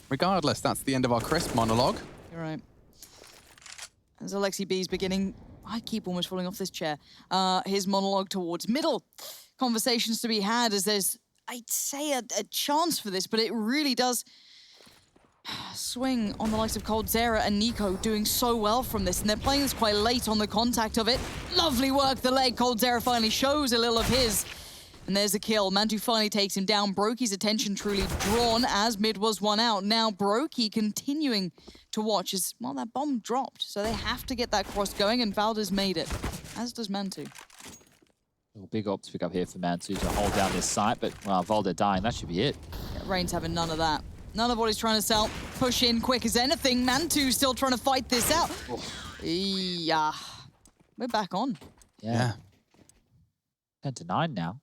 Regardless, that's the end of our crisp monologue. You're right. As Alexi B's beginning, I keep almost falling off this chair, his monologue towards middle. Conversations to be had as there's, I'd say, a chance for this, but it really does swing on the likes of coldzera and Nico doing so well from this, and they're playing this quite late on the contact of it. Lovely work, the leg. coldzera finally shows a little of his. And there's a kill. Mantu finally takes him down. Broky's attention truly drawn as mid was one out. Now Broky continuing to watch as, well, that bomb dropped. So they have to get that cross going, and Valda's made it, as does Mantu. Well, big op to pick up here for Mantu to hold down this site, but, well, Valda dying, that should be it. Yeah, Rain's having none of that. None of what he's trying to sell. Push in quick as anything. Mantu still trying to fight this out. Yeah. We're back on. Yeah. 10-9 now.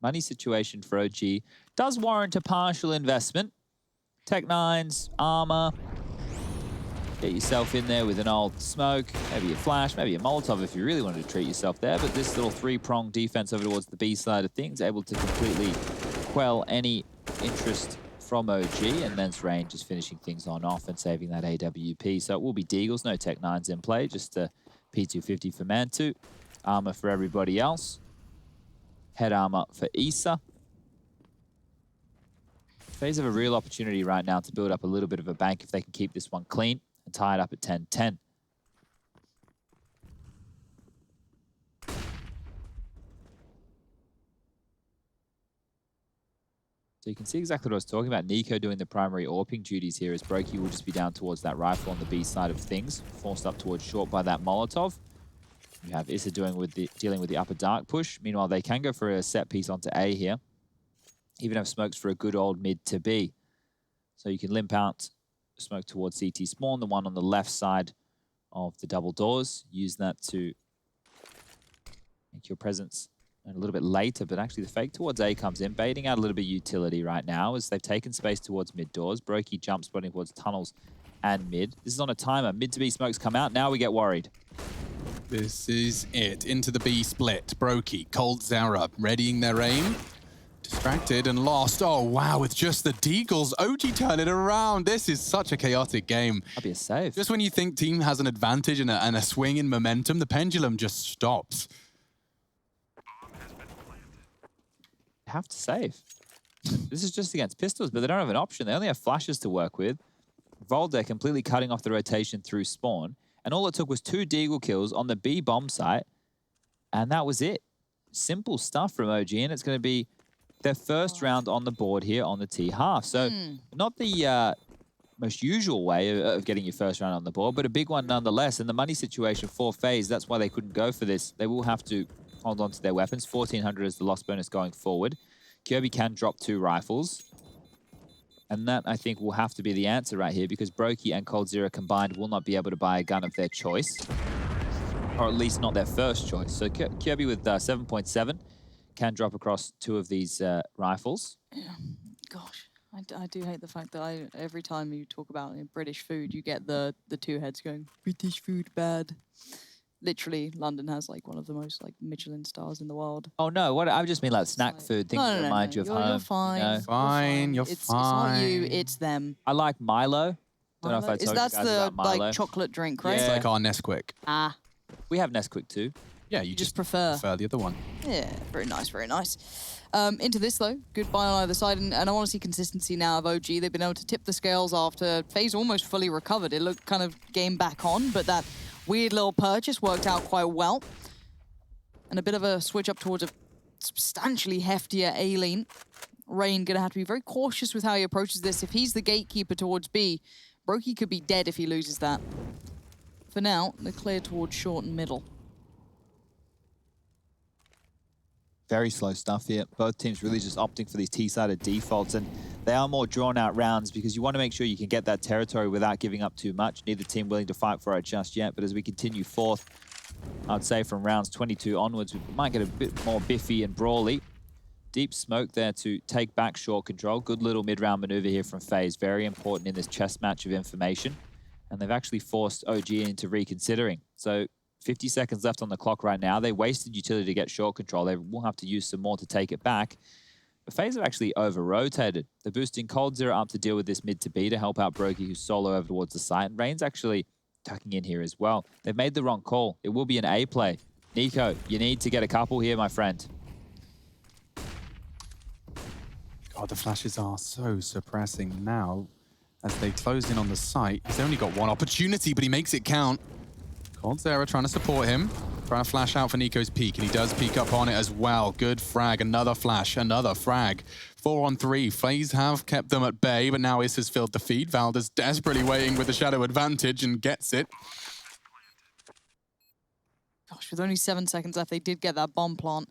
Money situation for OG does warrant a partial investment. Tech-9s, armor. Get yourself in there with an old smoke, maybe a flash, maybe a Molotov if you really wanted to treat yourself there. But this little three-pronged defense over towards the B side of things, able to completely quell any interest from OG, and then Rain just finishing things on off and saving that AWP. So it will be Deagles, no Tech-9s in play, just a P250 for Mantu. Armor for everybody else. Head armor for Issa. FaZe have a real opportunity right now to build up a little bit of a bank if they can keep this one clean and tie it up at 10-10. So you can see exactly what I was talking about. Nico doing the primary AWPing duties here as Brokey will just be down towards that rifle on the B side of things, forced up towards short by that Molotov. You have Issa dealing with the upper dark push. Meanwhile, they can go for a set piece onto A here. Even have smokes for a good old mid to B. So you can limp out smoke towards CT spawn, the one on the left side of the double doors. Use that to make your presence a little bit later, but actually the fake towards A comes in, baiting out a little bit of utility right now as they've taken space towards mid doors. Brokey jumps spotting towards tunnels and mid. This is on a timer. Mid to B smokes come out. Now we get worried. This is it. Into the B split. Brokey, coldzera, readying their aim. Distracted and lost. Oh, wow, with just the Deagles. OG turn it around. This is such a chaotic game. That'd be a save. Just when you think team has an advantage and a swing in momentum, the pendulum just stops. Have to save. This is just against pistols, but they don't have an option. They only have flashes to work with. Volda completely cutting off the rotation through spawn. And all it took was 2 Deagle kills on the B bomb site. And that was it. Simple stuff from OG, and it's going to be their first round on the board here on the T half. So not the most usual way of getting your first round on the board, but a big one nonetheless. And the money situation for FaZe, that's why they couldn't go for this. They will have to hold on to their weapons. 1,400 is the loss bonus going forward. Kirby can drop 2 rifles. And that, I think, will have to be the answer right here because Brokey and coldzera combined will not be able to buy a gun of their choice. Or at least not their first choice. So Kirby with 7.7 can drop across 2 of these rifles. Yeah. Gosh, I do hate the fact that every time you talk about British food, you get the 2 heads going, British food bad. Literally, London has like one of the most like Michelin stars in the world. Oh no, what I just mean like snack like, food, things that remind you of home. You're fine. You know? Fine, you're It's fine. not you, it's them. I like Milo. Don't know if I told you guys That's the about Milo. like chocolate drink, right? It's Yeah. like our Nesquik. Ah, We have Nesquik too. Yeah, you you just just prefer. prefer the other one. Yeah, very nice, very nice. Into this though, good buy on either side, and I want to see consistency now of OG. They've been able to tip the scales after FaZe almost fully recovered. It looked kind of game back on, but that weird little purchase worked out quite well. And a bit of a switch up towards a substantially heftier A-Lean. Rain gonna have to be very cautious with how he approaches this. If he's the gatekeeper towards B, Brokey could be dead if he loses that. For now, they're clear towards short and middle. Very slow stuff here. Both teams really just opting for these T-sided defaults, and they are more drawn-out rounds because you want to make sure you can get that territory without giving up too much. Neither team willing to fight for it just yet, but as we continue forth, I'd say from rounds 22 onwards, we might get a bit more biffy and brawly. Deep smoke there to take back short control. Good little mid-round maneuver here from FaZe. Very important in this chess match of information. And they've actually forced OG into reconsidering. So 50 seconds left on the clock right now. They wasted utility to get short control. They will have to use some more to take it back. But FaZe have actually over-rotated. They're boosting Cold Zero up to deal with this mid to B to help out Brokey, who's solo over towards the site. And Rain's actually tucking in here as well. They've made the wrong call. It will be an A play. Nico, you need to get a couple here, my friend. God, the flashes are so suppressing now. As they close in on the site, he's only got one opportunity, but he makes it count. Cold Zera trying to support him, trying to flash out for Nico's peek, and he does peek up on it as well. Good frag, another flash, another frag. 4 on 3. FaZe have kept them at bay, but now Is has filled the feed. Valda's desperately waiting with the shadow advantage and gets it. Gosh, with only 7 seconds left, they did get that bomb plant.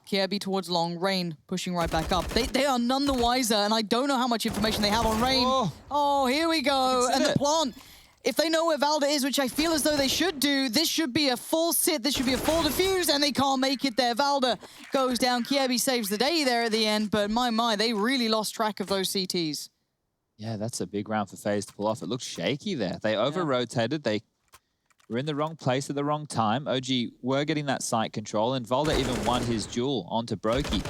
Kiebi towards long, Rain pushing right back up. They are none the wiser, and I don't know how much information they have on Rain. Oh, here we go. And the plant, if they know where Valda is, which I feel as though they should do, this should be a full sit, this should be a full defuse, and they can't make it there. Valda goes down. Kiebi saves the day there at the end, but my, they really lost track of those CTs. Yeah, that's a big round for FaZe to pull off. It looks shaky there. They over-rotated. They were in the wrong place at the wrong time. OG were getting that site control, and Valda even won his duel onto Brokey.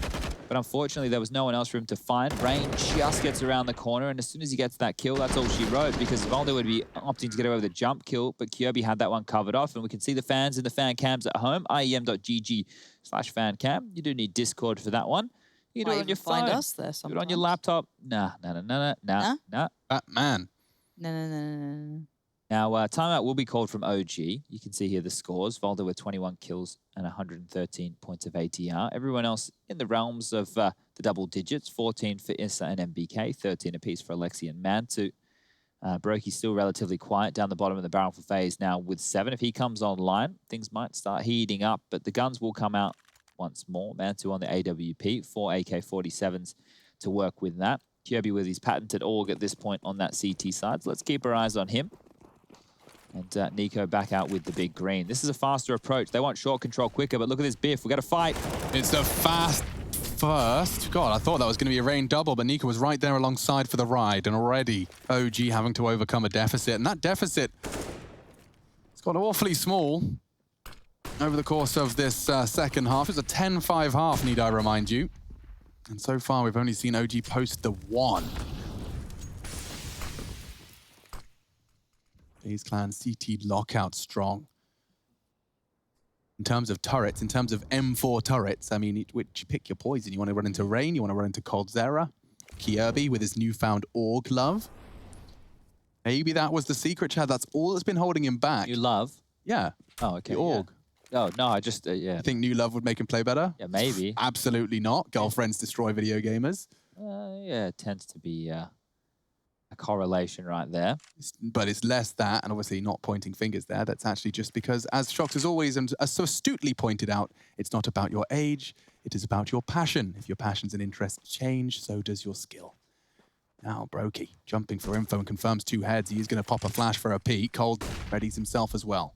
But unfortunately, there was no one else for him to find. Rain just gets around the corner, and as soon as he gets that kill, that's all she wrote, because Valda would be opting to get away with a jump kill, but Kyobi had that one covered off, and we can see the fans in the fan cams at home, IEM.gg/fancam. You do need Discord for that one. You can do it on your phone. Find us there sometimes. Do it on your laptop. Nah. Batman. No. Now, timeout will be called from OG. You can see here the scores. Valda with 21 kills and 113 points of ATR. Everyone else in the realms of the double digits. 14 for Issa and MBK. 13 apiece for Alexi and Mantu. Brokey's still relatively quiet down the bottom of the barrel for FaZe now with 7. If he comes online, things might start heating up, but the guns will come out once more. Mantu on the AWP. 4 AK-47s to work with that. Kyobi with his patented AUG at this point on that CT side. So let's keep our eyes on him. And Nico back out with the big green. This is a faster approach. They want short control quicker, but look at this biff. We've got to fight. It's a fast first. God, I thought that was going to be a Rain double, but Nico was right there alongside for the ride, and already OG having to overcome a deficit. And that deficit, it's got awfully small over the course of this second half. It's a 10-5 half, need I remind you. And so far, we've only seen OG post the 1. FaZe Clan CT lockout strong. In terms of turrets, in terms of M4 turrets, I mean, which pick your poison. You want to run into Rain, you want to run into Cold Zera, Kyobi with his newfound AUG love. Maybe that was the secret, Chad. That's all that's been holding him back. New love? Yeah. Oh, okay. The AUG. Yeah. Oh, no, I just, yeah. You think new love would make him play better? Yeah, maybe. Absolutely not. Girlfriends destroy video gamers. Yeah, it tends to be a correlation right there. But it's less that, and obviously not pointing fingers there. That's actually just because, as Shox has always and as so astutely pointed out, it's not about your age, it is about your passion. If your passions and interests change, so does your skill. Now, Brokey jumping for info and confirms 2 heads. He is going to pop a flash for a peek. Cold readies himself as well.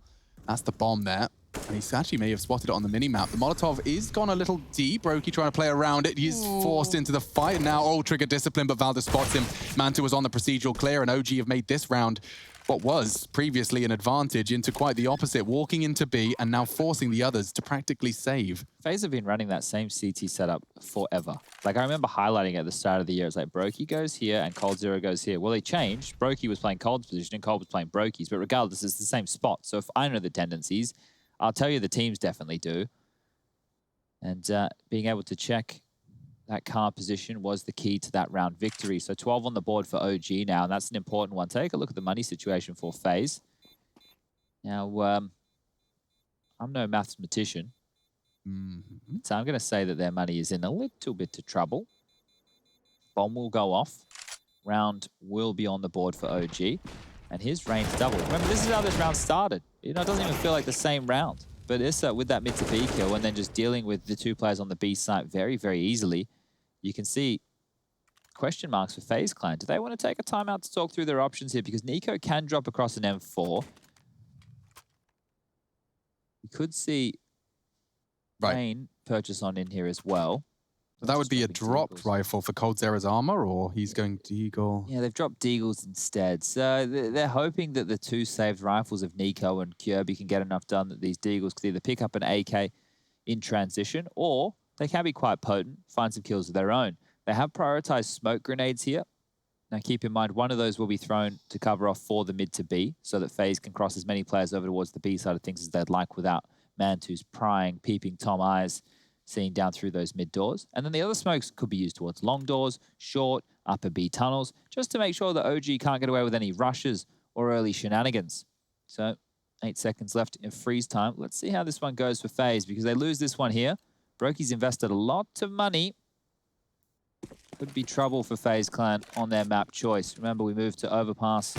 That's the bomb there. And he actually may have spotted it on the mini-map. The Molotov is gone a little deep. Brokey trying to play around it. He's forced into the fight. And now, trigger discipline, but Valda spots him. Manta was on the procedural clear, and OG have made this round what was previously an advantage into quite the opposite, walking into B and now forcing the others to practically save. FaZe have been running that same CT setup forever. Like, I remember highlighting at the start of the year, it's like Brokey goes here and Cold Zero goes here. Well, they changed. Brokey was playing Cold's position and Cold was playing Brokey's, but regardless, it's the same spot. So if I know the tendencies, I'll tell you the teams definitely do. And being able to check that card position was the key to that round victory. So 12 on the board for OG now, and that's an important one. Take a look at the money situation for FaZe. Now, I'm no mathematician, so I'm going to say that their money is in a little bit of trouble. Bomb will go off. Round will be on the board for OG. And his range double. Remember, this is how this round started. You know, it doesn't even feel like the same round. But Issa with that mid to B kill and then just dealing with the 2 players on the B site very, very easily. You can see question marks for FaZe Clan. Do they want to take a timeout to talk through their options here? Because Nico can drop across an M4. You could see Rain purchase on in here as well. But that would be a Dropping dropped Deagles. rifle for coldzera's armor, or he's going Deagle. Yeah, they've dropped Deagles instead. So they're hoping that the 2 saved rifles of Nico and Kirby can get enough done that these Deagles could either pick up an AK in transition, or they can be quite potent, find some kills of their own. They have prioritized smoke grenades here. Now keep in mind, one of those will be thrown to cover off for the mid to B, so that FaZe can cross as many players over towards the B side of things as they'd like without Mantu's prying, peeping Tom eyes, seeing down through those mid doors. And then the other smokes could be used towards long doors, short, upper B tunnels, just to make sure that OG can't get away with any rushes or early shenanigans. So 8 seconds left in freeze time. Let's see how this one goes for FaZe, because they lose this one here. Broky's invested a lot of money. Could be trouble for FaZe Clan on their map choice. Remember, we moved to overpass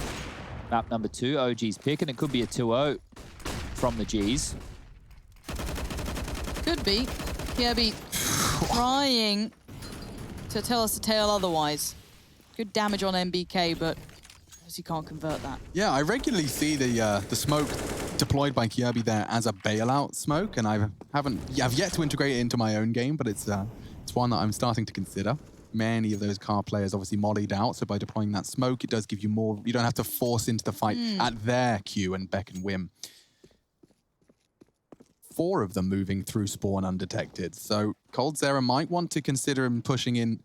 map number 2, OG's pick, and it could be a 2-0 from the Gs. Could be. Kirby trying to tell us a tale otherwise. Good damage on MBK, but obviously can't convert that. Yeah, I regularly see the smoke deployed by Kirby there as a bailout smoke, and I've yet to integrate it into my own game, but it's one that I'm starting to consider. Many of those car players obviously mollied out, so by deploying that smoke, it does give you more. You don't have to force into the fight at their cue and beck and whim. 4 of them moving through spawn undetected, so coldzera might want to consider him pushing in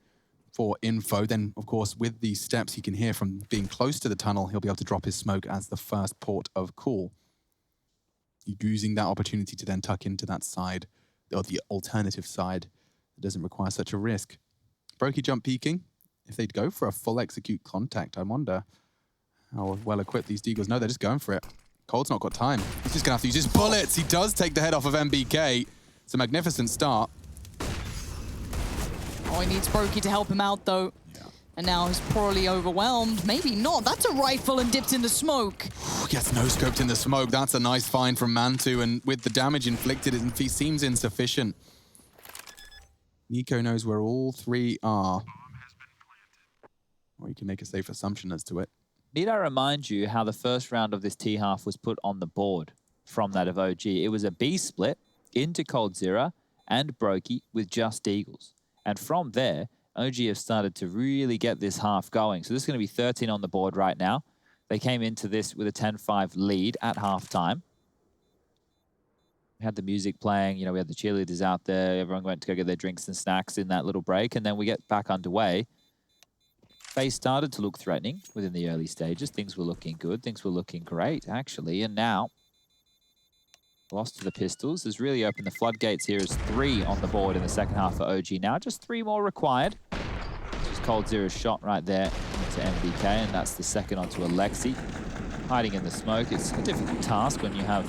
for info. Then, of course, with the steps he can hear from being close to the tunnel, he'll be able to drop his smoke as the first port of call. Using that opportunity to then tuck into that side, or the alternative side, that doesn't require such a risk. Brokey jump peeking. If they'd go for a full execute contact, I wonder how well equipped these Deagles. No, they're just going for it. Cold's not got time. He's just gonna have to use his bullets. He does take the head off of MBK. It's a magnificent start. Oh, he needs Brokey to help him out, though. Yeah. And now he's probably overwhelmed. Maybe not. That's a rifle and dipped in the smoke. Gets no-scoped in the smoke. That's a nice find from Mantu, and with the damage inflicted, it seems insufficient. Nico knows where all 3 are. Or you can make a safe assumption as to it. Need I remind you how the first round of this T-half was put on the board from that of OG? It was a B split into coldzera and Brokey with just Deagles. And from there, OG have started to really get this half going. So this is going to be 13 on the board right now. They came into this with a 10-5 lead at halftime. We had the music playing, you know, we had the cheerleaders out there. Everyone went to go get their drinks and snacks in that little break. And then we get back underway. FaZe started to look threatening within the early stages. Things were looking good. Things were looking great, actually. And now, lost to the pistols has really opened the floodgates here as 3 on the board in the second half for OG. Now just 3 more required. Just coldzera's shot right there into MBK, and that's the second onto Alexi. Hiding in the smoke. It's a difficult task when you have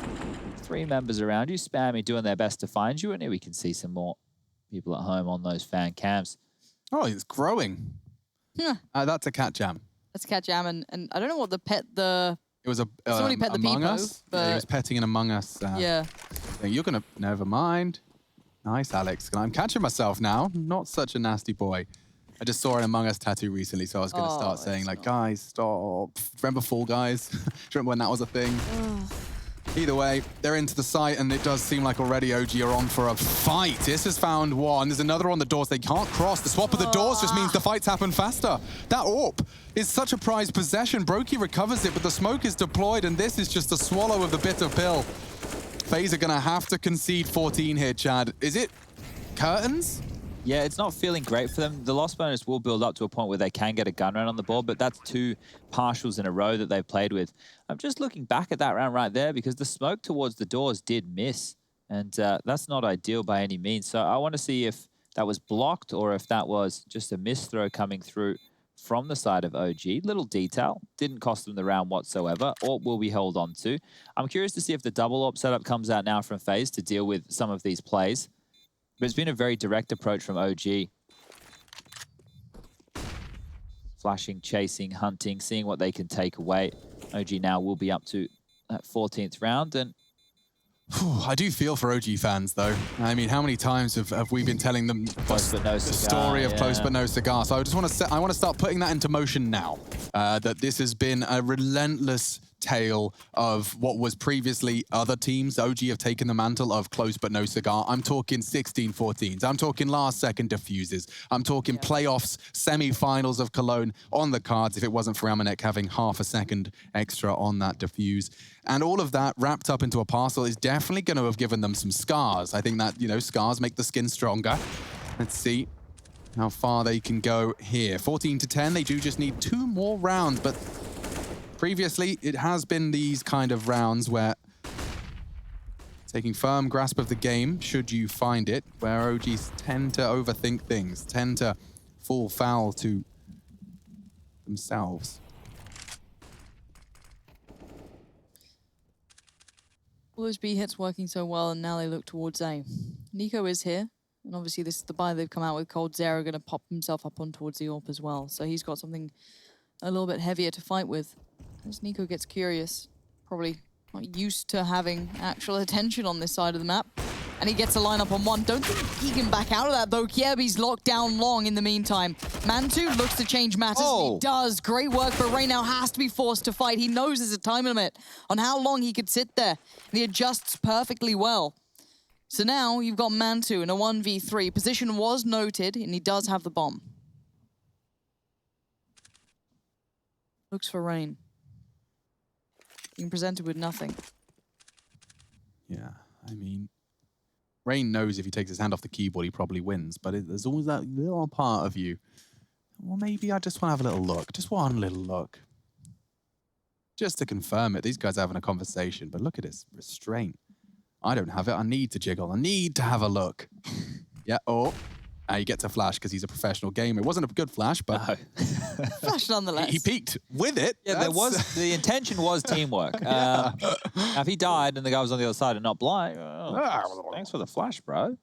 3 members around you spamming, doing their best to find you. And here we can see some more people at home on those fan cams. Oh, it's growing. Yeah. That's a cat jam. That's a cat jam, and I don't know what the It was a somebody pet the Among Beepo, Us. but Yeah, he was petting an Among Us. yeah. Thing. You're gonna never mind. Nice, Alex. I'm catching myself now. Not such a nasty boy. I just saw an Among Us tattoo recently, so I was gonna start saying like, guys, stop. Remember Fall Guys? Remember when that was a thing? Either way, they're into the site, and it does seem like already OG are on for a fight. This has found one. There's another on the doors. They can't cross. The swap of the doors just means the fights happen faster. That AWP is such a prized possession. Brokey recovers it, but the smoke is deployed, and this is just a swallow of the bitter pill. FaZe are going to have to concede 14 here, Chad. Is it curtains? Yeah, it's not feeling great for them. The loss bonus will build up to a point where they can get a gun round on the board, but that's 2 partials in a row that they've played with. I'm just looking back at that round right there because the smoke towards the doors did miss, and that's not ideal by any means. So I want to see if that was blocked or if that was just a miss throw coming through from the side of OG. Little detail, didn't cost them the round whatsoever, or will be held on to. I'm curious to see if the double AWP setup comes out now from FaZe to deal with some of these plays. But it's been a very direct approach from OG. Flashing, chasing, hunting, seeing what they can take away. OG now will be up to that 14th round. And I do feel for OG fans, though. I mean, how many times have we been telling them the story of Close But No Cigar? So I just want to start putting that into motion now. That this has been a relentless tale of what was previously other teams. OG have taken the mantle of close but no cigar. I'm talking 16-14s. I'm talking last second diffuses. I'm talking playoffs, semi-finals of Cologne on the cards if it wasn't for Amanek having half a second extra on that diffuse. And all of that wrapped up into a parcel is definitely going to have given them some scars. I think that, you know, scars make the skin stronger. Let's see how far they can go here. 14-10, they do just need 2 more rounds, but previously, it has been these kind of rounds where taking firm grasp of the game, should you find it, where OGs tend to overthink things, tend to fall foul to themselves. All those B hits working so well, and now they look towards A. Nico is here, and obviously this is the buy they've come out with. coldzera going to pop himself up on towards the AWP as well, so he's got something a little bit heavier to fight with. As Nico gets curious, probably not used to having actual attention on this side of the map. And he gets a lineup on 1. Don't think he can back out of that, though. Kjaerbye's locked down long in the meantime. Mantu looks to change matters. He does. Great work, but Ray now has to be forced to fight. He knows there's a time limit on how long he could sit there. And he adjusts perfectly well. So now you've got Mantu in a 1v3. Position was noted, and he does have the bomb. Looks for Rain. Being presented with nothing. Yeah, I mean, Rain knows if he takes his hand off the keyboard, he probably wins, but there's always that little part of you. Well, maybe I just want to have a little look. Just one little look. Just to confirm it. These guys are having a conversation, but look at his restraint. I don't have it. I need to jiggle. I need to have a look. Yeah, he gets a flash because he's a professional gamer. It wasn't a good flash, but Flash nonetheless. he peaked with it. Yeah, the intention was teamwork. Now, if he died and the guy was on the other side and not blind, thanks for the flash, bro.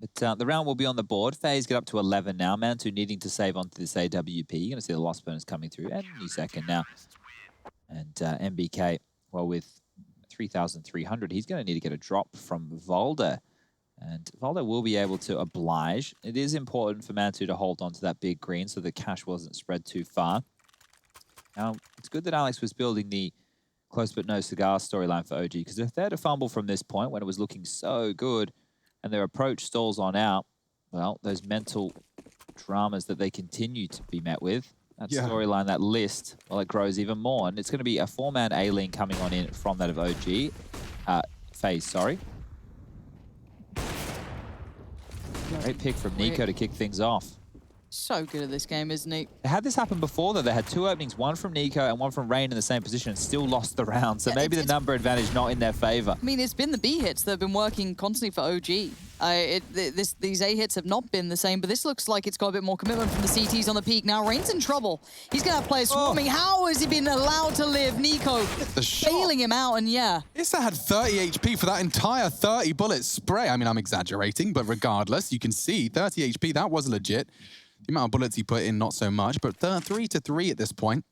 But the round will be on the board. FaZe get up to 11 now. Mantu needing to save onto this AWP. You're going to see the loss bonus coming through any second now. And MBK, well, with 3,300, he's going to need to get a drop from Volder. And Volder will be able to oblige. It is important for Mantu to hold on to that big green so the cash wasn't spread too far. Now, it's good that Alex was building the close but no cigar storyline for OG, because if they had a fumble from this point when it was looking so good and their approach stalls on out, well, those mental dramas that they continue to be met with, that storyline, that list, well, it grows even more. And it's going to be a 4-man A-lane coming on in from that of OG. FaZe, sorry. Great pick from Nico to kick things off. So good at this game, isn't he? They had this happen before, though. They had 2 openings, one from Nico and one from Rain in the same position, and still lost the round. So maybe the number advantage not in their favor. I mean, it's been the B hits that have been working constantly for OG. These A hits have not been the same, but this looks like it's got a bit more commitment from the CTs on the peak. Now, Rain's in trouble. He's going to have players swarming. How has he been allowed to live? Nico bailing him out, and Issa had 30 HP for that entire 30 bullet spray. I mean, I'm exaggerating, but regardless, you can see 30 HP, that was legit. The amount of bullets he put in, not so much, but 3-3 at this point.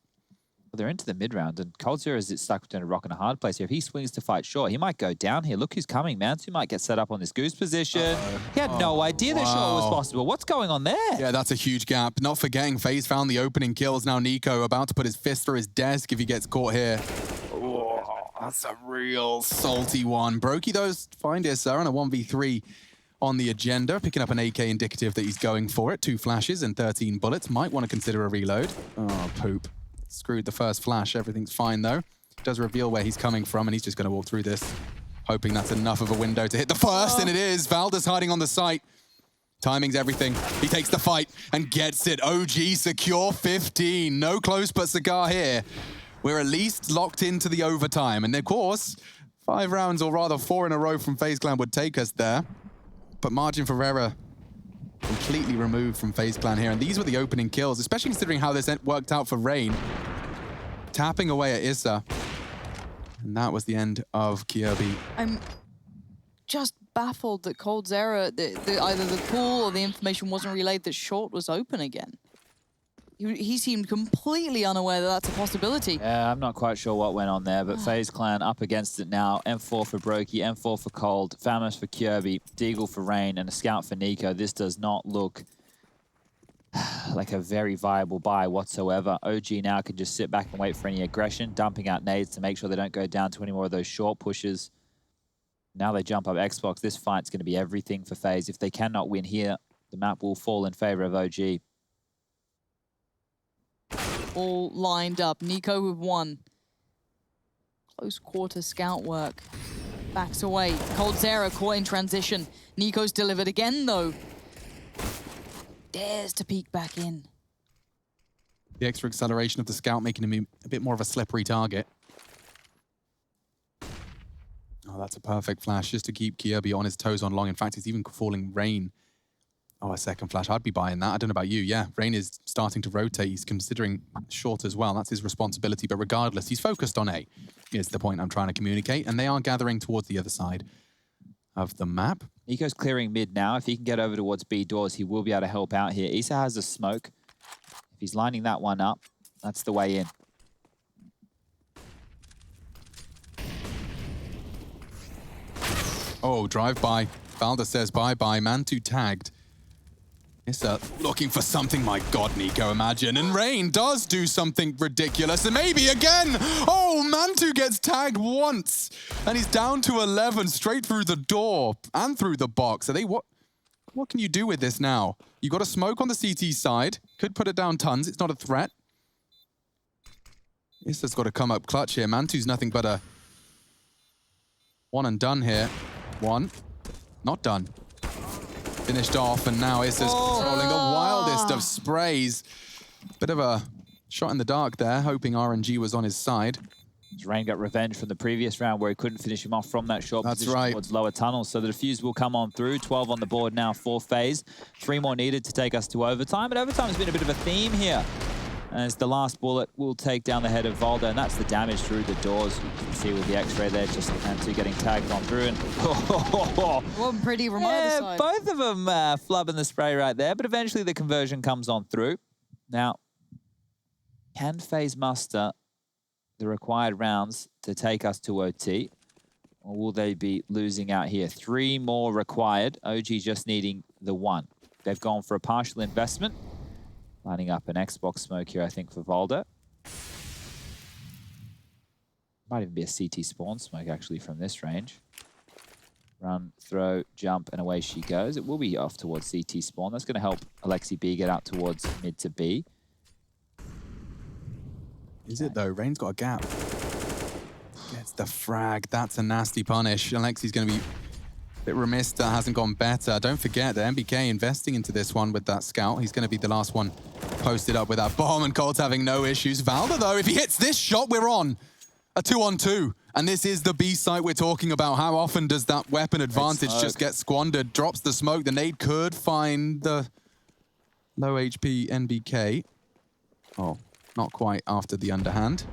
Well, they're into the mid-round, and coldzera is stuck between a rock and a hard place here. If he swings to fight short, he might go down here. Look who's coming. Mantu might get set up on this goose position. He had no idea that short was possible. What's going on there? Yeah, that's a huge gap. Not forgetting, FaZe found the opening kills. Now Nico about to put his fist through his desk if he gets caught here. Oh, that's a real salty one. Brokey, though, find Issa on a 1v3 on the agenda, picking up an AK indicative that he's going for it. 2 flashes and 13 bullets. Might want to consider a reload. Oh, poop. Screwed the first flash. Everything's fine, though. Does reveal where he's coming from, and he's just going to walk through this, hoping that's enough of a window to hit the first, and it is. Valda's hiding on the site. Timing's everything. He takes the fight and gets it. OG secure 15. No close but cigar here. We're at least locked into the overtime. And of course, 5 rounds, or rather 4 in a row from FaZe Clan would take us there. But margin for error completely removed from FaZe Clan here. And these were the opening kills, especially considering how this worked out for Rain. Tapping away at Issa. And that was the end of Kjaerbye. I'm just baffled that coldzera, either the pool or the information wasn't relayed that short was open again. He seemed completely unaware that that's a possibility. Yeah, I'm not quite sure what went on there, but FaZe Clan up against it now. M4 for Brokey, M4 for Cold, Famos for Kjaerbye, Deagle for Rain, and a scout for Nico. This does not look like a very viable buy whatsoever. OG now can just sit back and wait for any aggression, dumping out nades to make sure they don't go down to any more of those short pushes. Now they jump up Xbox. This fight's going to be everything for FaZe. If they cannot win here, the map will fall in favor of OG. All lined up. Nico with one. Close quarter scout work. Backs away. Coldzera caught in transition. Nico's delivered again, though. Dares to peek back in. The extra acceleration of the scout making him a bit more of a slippery target. Oh, that's a perfect flash just to keep Kirby on his toes on long. In fact, he's even falling Rain. Oh, a second flash. I'd be buying that. I don't know about you. Yeah, Rain is starting to rotate. He's considering short as well. That's his responsibility. But regardless, he's focused on A, is the point I'm trying to communicate. And they are gathering towards the other side of the map. Nico's clearing mid now. If he can get over towards B doors, he will be able to help out here. Issa has a smoke. If he's lining that one up, that's the way in. Oh, drive-by. Valda says bye-bye. Mantu tagged. Issa looking for something. My God, Nico, imagine. And Rain does do something ridiculous. And maybe again. Oh, Mantu gets tagged once. And he's down to 11 straight through the door and through the box. Are they what can you do with this now? You got a smoke on the CT side. Could put it down tons. It's not a threat. Issa's got to come up clutch here. Mantu's nothing but a one and done here. One. Not done. Finished off, and now Issa's controlling the wildest of sprays. Bit of a shot in the dark there, hoping RNG was on his side. Rain got revenge from the previous round where he couldn't finish him off from that short position towards lower tunnels. So the defuse will come on through. 12 on the board now for FaZe. 3 more needed to take us to overtime. And overtime has been a bit of a theme here, as the last bullet will take down the head of Valda, and that's the damage through the doors. You can see with the X-ray there, just Mantu getting tagged on through. And One pretty remote side. Both of them flubbing the spray right there, but eventually the conversion comes on through. Now, can FaZe muster the required rounds to take us to OT, or will they be losing out here? 3 more required. OG just needing the 1. They've gone for a partial investment. Lining up an Xbox smoke here, I think, for Valda. Might even be a CT spawn smoke, actually, from this range. Run, throw, jump, and away she goes. It will be off towards CT spawn. That's going to help Alexi B get out towards mid to B. Is it, though? Rain's got a gap. Gets the frag. That's a nasty punish. Alexi's going to be a bit remiss that hasn't gone better. Don't forget that MBK investing into this one with that scout. He's going to be the last one posted up with that bomb, and Colt's having no issues. Valda, though, if he hits this shot, we're on a 2-on-2. And this is the B site we're talking about. How often does that weapon advantage just get squandered? Drops the smoke. The nade could find the low HP NBK. Oh, not quite after the underhand.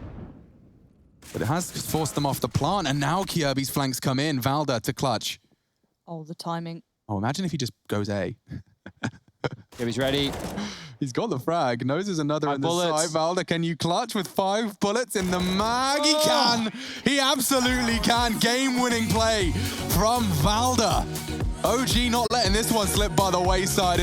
But it has forced them off the plant, and now Kirby's flanks come in. Valda to clutch. Oh, the timing. Oh, imagine if he just goes A. Kirby's ready. He's got the frag. Knows there's another in the side. Valda, can you clutch with 5 bullets in the mag? He can. He absolutely can. Game-winning play from Valda. OG not letting this one slip by the wayside.